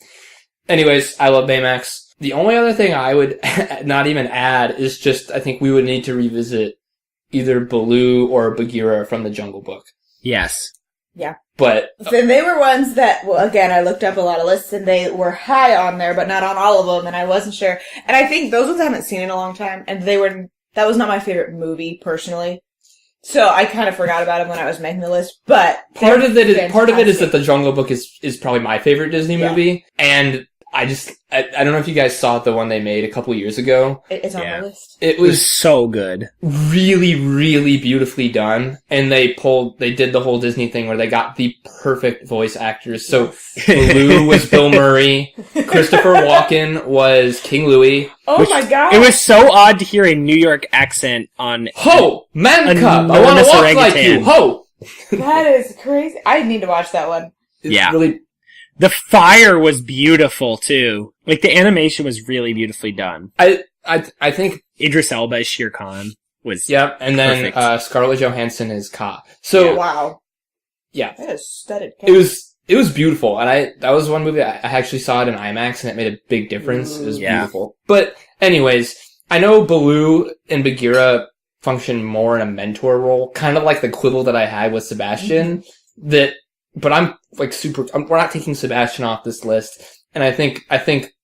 Speaker 3: Anyways, I love Baymax. The only other thing I would not even add is just I think we would need to revisit either Baloo or Bagheera from the Jungle Book.
Speaker 1: Yes.
Speaker 2: Yeah.
Speaker 3: But
Speaker 2: then they were ones that, well, again, I looked up a lot of lists and they were high on there, but not on all of them, and I wasn't sure. And I think those ones I haven't seen in a long time, and that was not my favorite movie, personally. So I kind of forgot about them when I was making the list, but
Speaker 3: part of it is that the Jungle Book is probably my favorite Disney movie, and I don't know if you guys saw the one they made a couple years ago.
Speaker 2: It's on my list.
Speaker 1: It was so good.
Speaker 3: Really, really beautifully done. And they did the whole Disney thing where they got the perfect voice actors. So Baloo was Bill Murray. Christopher Walken was King Louie.
Speaker 2: Oh my god.
Speaker 1: It was so odd to hear a New York accent on
Speaker 3: Ho! Man cub! I wanna walk like you! Ho!
Speaker 2: That is crazy. I need to watch that one.
Speaker 3: It's really...
Speaker 1: The fire was beautiful too. The animation was really beautifully done.
Speaker 3: I think
Speaker 1: Idris Elba as Shere Khan was
Speaker 3: and
Speaker 1: perfect.
Speaker 3: Then Scarlett Johansson is Ka. So
Speaker 2: wow.
Speaker 3: Yeah.
Speaker 2: That is studded.
Speaker 3: It was beautiful, and that was one movie I actually saw it in IMAX, and it made a big difference. It was beautiful. But anyways, I know Baloo and Bagheera function more in a mentor role, kind of like the quibble that I had with Sebastian. But I'm we're not taking Sebastian off this list, and I think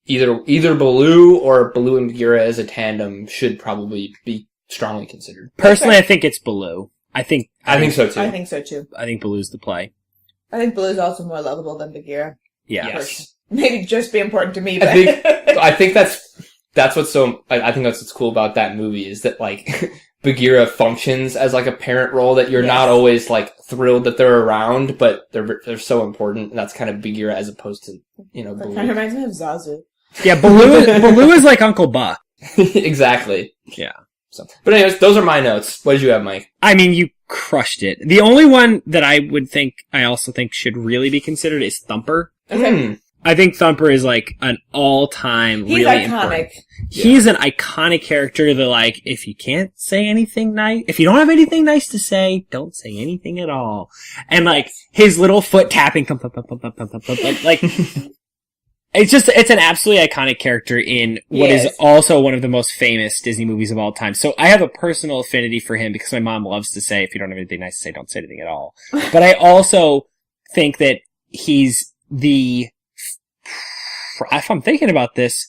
Speaker 3: either Baloo or Baloo and Bagheera as a tandem should probably be strongly considered.
Speaker 1: Personally, I think it's Baloo. I think
Speaker 3: so too.
Speaker 2: I think so too.
Speaker 1: I think Baloo's the play.
Speaker 2: I think Baloo's also more lovable than Bagheera.
Speaker 1: Yeah.
Speaker 3: Yes.
Speaker 2: Maybe just be important to me, but
Speaker 3: I think that's what's so. I think that's what's cool about that movie is that Bagheera functions as a parent role that you're not always thrilled that they're around, but they're so important, and that's kind of Bagheera as opposed to Baloo.
Speaker 2: That kind of reminds me of Zazu.
Speaker 1: Yeah, Baloo is like Uncle Buck.
Speaker 3: Exactly.
Speaker 1: Yeah.
Speaker 3: So, but anyways, those are my notes. What did you have, Mike?
Speaker 1: I mean, you crushed it. The only one that I also think should really be considered is Thumper.
Speaker 2: Okay.
Speaker 1: I think Thumper is an all-time
Speaker 2: He's
Speaker 1: really
Speaker 2: iconic.
Speaker 1: important. He's an iconic character that if you can't say anything nice, if you don't have anything nice to say, don't say anything at all. And his little foot tapping, thump, thump, thump, thump, thump, thump, thump, thump, it's an absolutely iconic character in what is also one of the most famous Disney movies of all time. So I have a personal affinity for him because my mom loves to say, if you don't have anything nice to say, don't say anything at all. But I also think that he's if I'm thinking about this,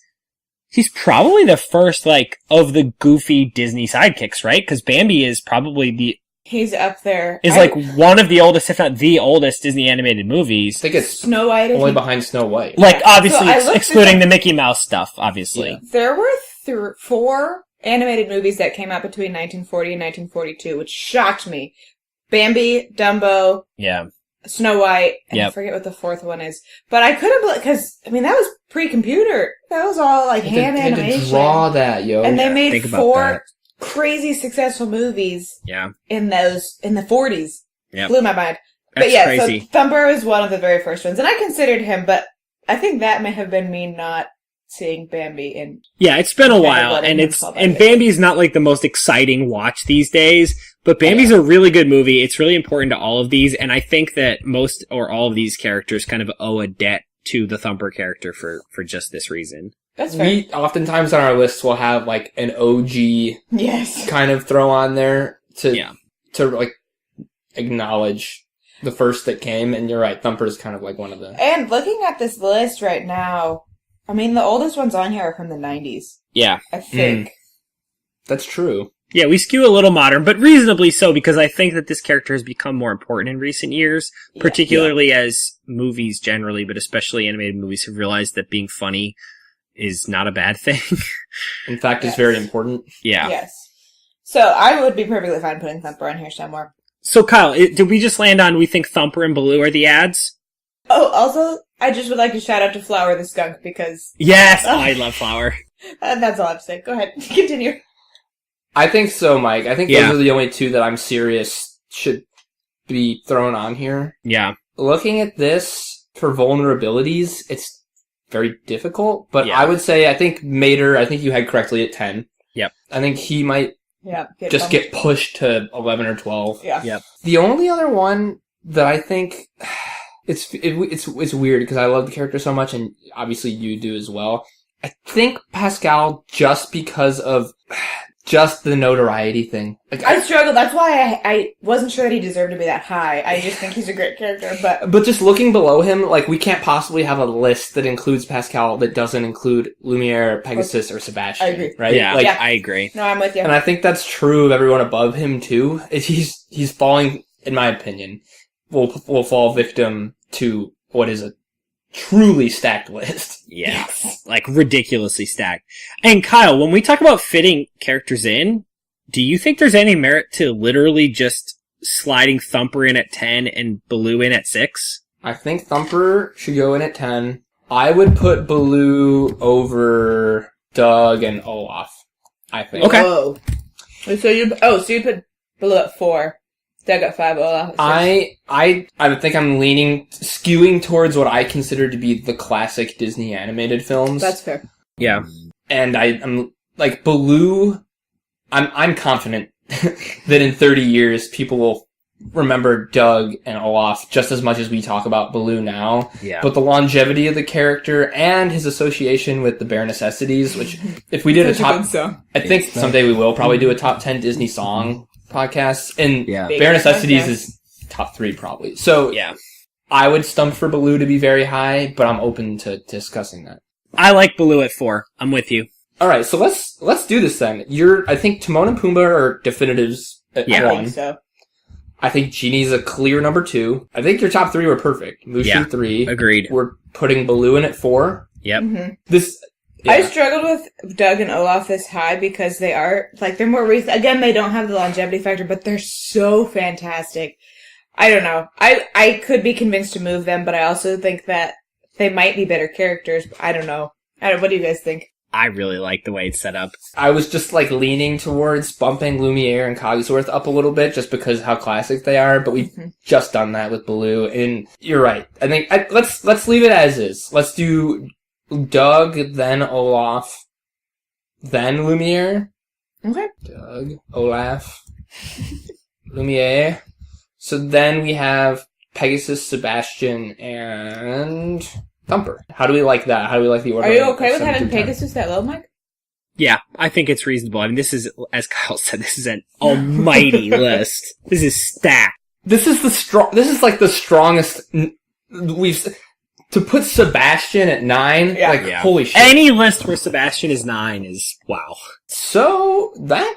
Speaker 1: he's probably the first, of the goofy Disney sidekicks, right? Because Bambi is probably
Speaker 2: he's up there.
Speaker 1: Is one of the oldest, if not the oldest, Disney animated movies.
Speaker 3: I think it's
Speaker 2: Snow White.
Speaker 3: Only behind Snow White.
Speaker 1: Obviously, excluding the Mickey Mouse stuff, obviously.
Speaker 2: Yeah. There were 4 animated movies that came out between 1940 and 1942, which shocked me. Bambi, Dumbo.
Speaker 1: Yeah.
Speaker 2: Snow White, and I forget what the 4th one is. But I could have, because, that was pre-computer. That was all, hand animation.
Speaker 3: They had to draw that, yo.
Speaker 2: And they made 4 crazy successful movies
Speaker 1: Yeah.
Speaker 2: in the 40s.
Speaker 1: Yep.
Speaker 2: Blew my mind.
Speaker 1: That's
Speaker 2: But yeah,
Speaker 1: crazy.
Speaker 2: so Thumper was one of the very first ones. And I considered him, but I think that may have been me not seeing Bambi in...
Speaker 1: Yeah, it's been a
Speaker 2: Kind of
Speaker 1: while,
Speaker 2: letting
Speaker 1: and
Speaker 2: him fall back in.
Speaker 1: Bambi's not like the most exciting watch these days, but Bambi's a really good movie. It's really important to all of these, and I think that most or all of these characters kind of owe a debt to the Thumper character for just this reason.
Speaker 2: That's fair.
Speaker 3: We oftentimes on our lists will have like an OG
Speaker 2: Yes.
Speaker 3: kind of throw on there
Speaker 1: Yeah.
Speaker 3: to like acknowledge the first that came, and you're right, Thumper is kind of like one of the...
Speaker 2: And looking at this list right now, I mean, the oldest ones on here are from the 90s,
Speaker 1: Yeah.
Speaker 2: I think.
Speaker 3: That's true.
Speaker 1: Yeah, we skew a little modern, but reasonably so, because I think that this character has become more important in recent years,
Speaker 2: Yeah.
Speaker 1: particularly as movies generally, but especially animated movies, have realized that being funny is not a bad thing.
Speaker 3: In fact,
Speaker 2: Yes.
Speaker 3: it's very important.
Speaker 1: Yeah.
Speaker 2: Yes. So I would be perfectly fine putting Thumper on here somewhere.
Speaker 1: So, Kyle, did we just land on we think Thumper and Baloo are the ads?
Speaker 2: Oh, also, I just would like to shout out to Flower the Skunk because
Speaker 1: Yes! I love Flower.
Speaker 2: that's all I have to say. Go ahead. Continue.
Speaker 3: I think so, Mike. I think
Speaker 1: Yeah.
Speaker 3: those are the only two that I'm serious should be thrown on here.
Speaker 1: Yeah.
Speaker 3: Looking at this for vulnerabilities, it's very difficult, but
Speaker 1: Yeah.
Speaker 3: I would say I think Mater, I think you had correctly at 10.
Speaker 1: Yep.
Speaker 3: I think he might
Speaker 2: Yeah.
Speaker 3: just get pushed to 11 or 12.
Speaker 2: Yeah.
Speaker 1: Yep.
Speaker 3: The only other one that I think it's weird because I love the character so much, and obviously you do as well. I think Pascal, just because of just the notoriety thing. Like,
Speaker 2: I struggled. That's why I wasn't sure that he deserved to be that high. I just think he's a great character, but
Speaker 3: just looking below him, like, we can't possibly have a list that includes Pascal that doesn't include Lumiere, Pegasus, or Sebastian.
Speaker 2: I agree.
Speaker 3: Right?
Speaker 1: Yeah,
Speaker 3: Like,
Speaker 2: Yeah.
Speaker 1: I agree.
Speaker 2: no, I'm with you.
Speaker 3: and I think that's true of everyone above him too. He's falling, in my opinion, will fall victim to what is a truly stacked list.
Speaker 1: Yeah. Like, ridiculously stacked. And Kyle, when we talk about fitting characters in, do you think there's any merit to literally just sliding Thumper in at 10 and Baloo in at 6?
Speaker 3: I think Thumper should go in at 10. I would put Baloo over Doug and Olaf, I think.
Speaker 1: Okay.
Speaker 2: Whoa. So you put Baloo at 4. Doug at 5. Olaf at 6.
Speaker 3: I would think I'm skewing towards what I consider to be the classic Disney animated films.
Speaker 2: That's fair.
Speaker 1: Yeah.
Speaker 3: And I'm like Baloo. I'm confident that in 30 years people will remember Doug and Olaf just as much as we talk about Baloo now.
Speaker 1: Yeah.
Speaker 3: But the longevity of the character and his association with the Bare Necessities, which if we did a
Speaker 2: Such
Speaker 3: top,
Speaker 2: good song.
Speaker 3: I think someday we will probably do a top 10 Disney song podcast, and
Speaker 1: Yeah.
Speaker 3: Bare Necessities
Speaker 2: Podcast.
Speaker 3: is top 3 probably. So
Speaker 1: Yeah.
Speaker 3: I would stump for Baloo to be very high, but I'm open to discussing that.
Speaker 1: I like Baloo at 4. I'm with you.
Speaker 3: All right, so let's do this then. I think Timon and Pumbaa are definitives at
Speaker 1: Yeah.
Speaker 2: I
Speaker 3: 1.
Speaker 2: think so.
Speaker 3: I think Genie's a clear number 2. I think your top 3 were perfect. Mushu
Speaker 1: Yeah.
Speaker 3: 3.
Speaker 1: Agreed.
Speaker 3: We're putting Baloo in at 4.
Speaker 1: Yep.
Speaker 2: Mm-hmm.
Speaker 3: This,
Speaker 2: I
Speaker 3: yeah.
Speaker 2: struggled with Doug and Olaf this high because they are, like, they're more recent. Again, they don't have the longevity factor, but they're so fantastic. I don't know. I could be convinced to move them, but I also think that they might be better characters. I don't know. What do you guys think?
Speaker 1: I really like the way it's set up.
Speaker 3: I was just like leaning towards bumping Lumiere and Cogsworth up a little bit just because of how classic they are, but we've just done that with Baloo, and you're right. I think let's leave it as is. Let's do Doug, then Olaf, then Lumiere.
Speaker 2: Okay.
Speaker 3: Doug, Olaf, Lumiere. So then we have Pegasus, Sebastian, and Thumper. How do we like that? How do we like the order?
Speaker 2: Are you
Speaker 3: of
Speaker 2: okay with
Speaker 3: 7
Speaker 2: having
Speaker 3: through 10?
Speaker 2: Pegasus that low, Mike?
Speaker 1: Yeah, I think it's reasonable. I mean, this is, as Kyle said, this is an almighty list. This is stacked.
Speaker 3: This is like the strongest to put Sebastian at 9.
Speaker 2: Yeah.
Speaker 3: Like,
Speaker 1: Yeah.
Speaker 3: holy shit.
Speaker 1: Any list where Sebastian is 9 is, wow.
Speaker 3: So that,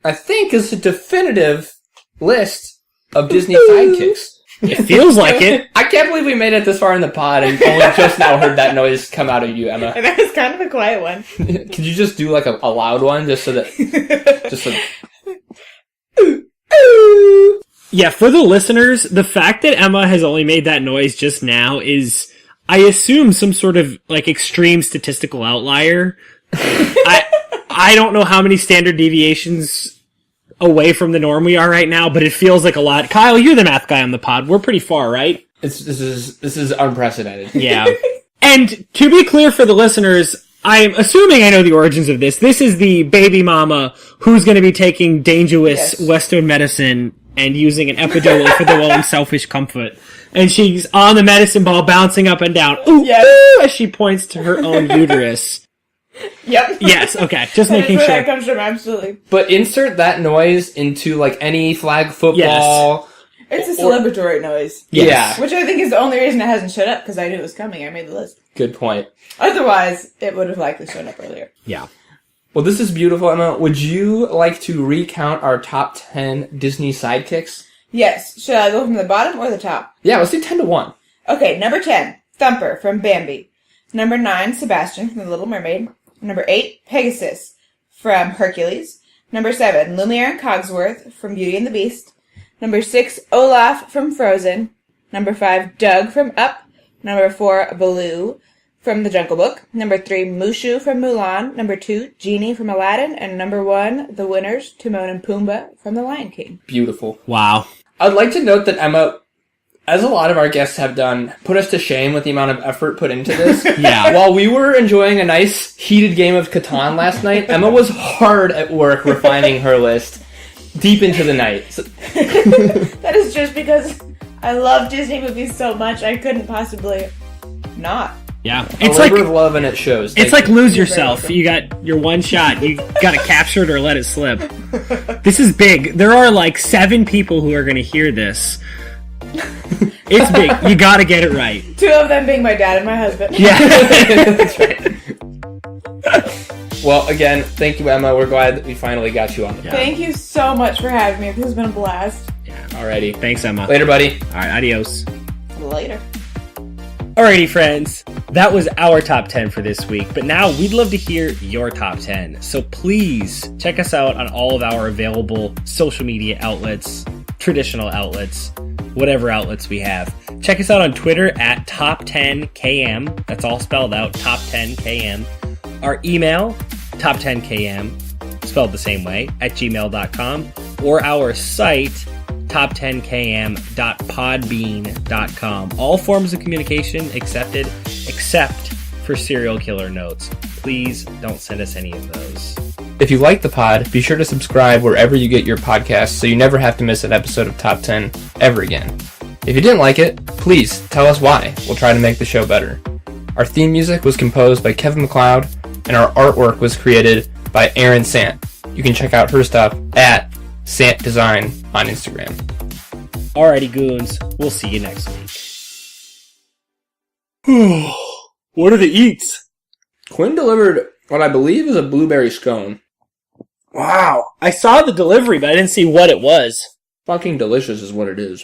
Speaker 3: I think, is a definitive list of Disney sidekicks.
Speaker 1: It feels like it.
Speaker 3: I can't believe we made it this far in the pod and only just now heard that noise come out of you, Emma.
Speaker 2: And that was kind of a quiet one.
Speaker 3: Could you just do like a loud one just so that, just so.
Speaker 1: Yeah, for the listeners, the fact that Emma has only made that noise just now is, I assume, some sort of, like, extreme statistical outlier. I don't know how many standard deviations away from the norm we are right now, but it feels like a lot. Kyle, you're the math guy on the pod. We're pretty far, right?
Speaker 3: This is unprecedented.
Speaker 1: Yeah. And to be clear for the listeners, I'm assuming I know the origins of this. This is the baby mama who's going to be taking dangerous Western medicine and using an epidural for their own selfish comfort. And she's on the medicine ball bouncing up and down. Ooh, ooh, as she points to her own uterus.
Speaker 2: Yep.
Speaker 1: Yes, okay. Just making
Speaker 2: where
Speaker 1: sure.
Speaker 2: that comes from, absolutely.
Speaker 3: But insert that noise into, like, any flag football.
Speaker 2: It's a celebratory noise.
Speaker 3: Yeah.
Speaker 2: Which I think is the only reason it hasn't showed up, because I knew it was coming. I made the list.
Speaker 3: Good point.
Speaker 2: Otherwise, it would have likely shown up earlier.
Speaker 1: Yeah.
Speaker 3: Well, this is beautiful, Emma. Would you like to recount our top 10 Disney sidekicks?
Speaker 2: Yes. Should I go from the bottom or the top?
Speaker 3: Yeah, let's do 10 to 1.
Speaker 2: Okay, number 10, Thumper from Bambi. Number 9, Sebastian from The Little Mermaid. Number 8, Pegasus from Hercules. Number 7, Lumiere and Cogsworth from Beauty and the Beast. Number 6, Olaf from Frozen. Number 5, Doug from Up. Number 4, Baloo from The Jungle Book. Number 3, Mushu from Mulan. Number 2, Genie from Aladdin. And number 1, the winners, Timon and Pumbaa from The Lion King.
Speaker 3: Beautiful.
Speaker 1: Wow.
Speaker 3: I'd like to note that Emma, as a lot of our guests have done, put us to shame with the amount of effort put into this.
Speaker 1: Yeah.
Speaker 3: While we were enjoying a nice, heated game of Catan last night, Emma was hard at work refining her list deep into the night. So-
Speaker 2: That is just because I love Disney movies so much, I couldn't possibly not.
Speaker 1: Yeah.
Speaker 3: a labor of love, and it shows.
Speaker 1: It's
Speaker 3: Thank
Speaker 1: like
Speaker 3: you.
Speaker 1: lose
Speaker 2: You're very
Speaker 1: yourself.
Speaker 2: welcome.
Speaker 1: You got your one shot. You got to capture it or let it slip. This is big. There are like 7 people who are going to hear this. It's big. You got to get it right.
Speaker 2: 2 of them being my dad and my husband.
Speaker 1: Yeah.
Speaker 3: That's right. Well, again, thank you, Emma. We're glad that we finally got you on the pod.
Speaker 2: Thank you so much for having me. This has been a blast.
Speaker 3: Alrighty.
Speaker 1: Thanks, Emma.
Speaker 3: Later, buddy.
Speaker 1: All right. Adios.
Speaker 2: Later.
Speaker 1: Alrighty, friends. That was our top 10 for this week, but now we'd love to hear your top 10. So please check us out on all of our available social media outlets, traditional outlets, whatever outlets we have. Check us out on Twitter at top10km. That's all spelled out, top10km. Our email, top10km, spelled the same way, at gmail.com, or our site, top10km.podbean.com. All forms of communication accepted, except for serial killer notes. Please don't send us any of those.
Speaker 3: If you like the pod, be sure to subscribe wherever you get your podcasts so you never have to miss an episode of Top 10 ever again. If you didn't like it, please tell us why. We'll try to make the show better. Our theme music was composed by Kevin MacLeod, and our artwork was created by Erin Sant. You can check out her stuff at Sant Design on Instagram.
Speaker 1: Alrighty, goons. We'll see you next week. What are the eats?
Speaker 3: Quinn delivered what I believe is a blueberry scone.
Speaker 1: Wow. I saw the delivery, but I didn't see what it was.
Speaker 3: Fucking delicious is what it is.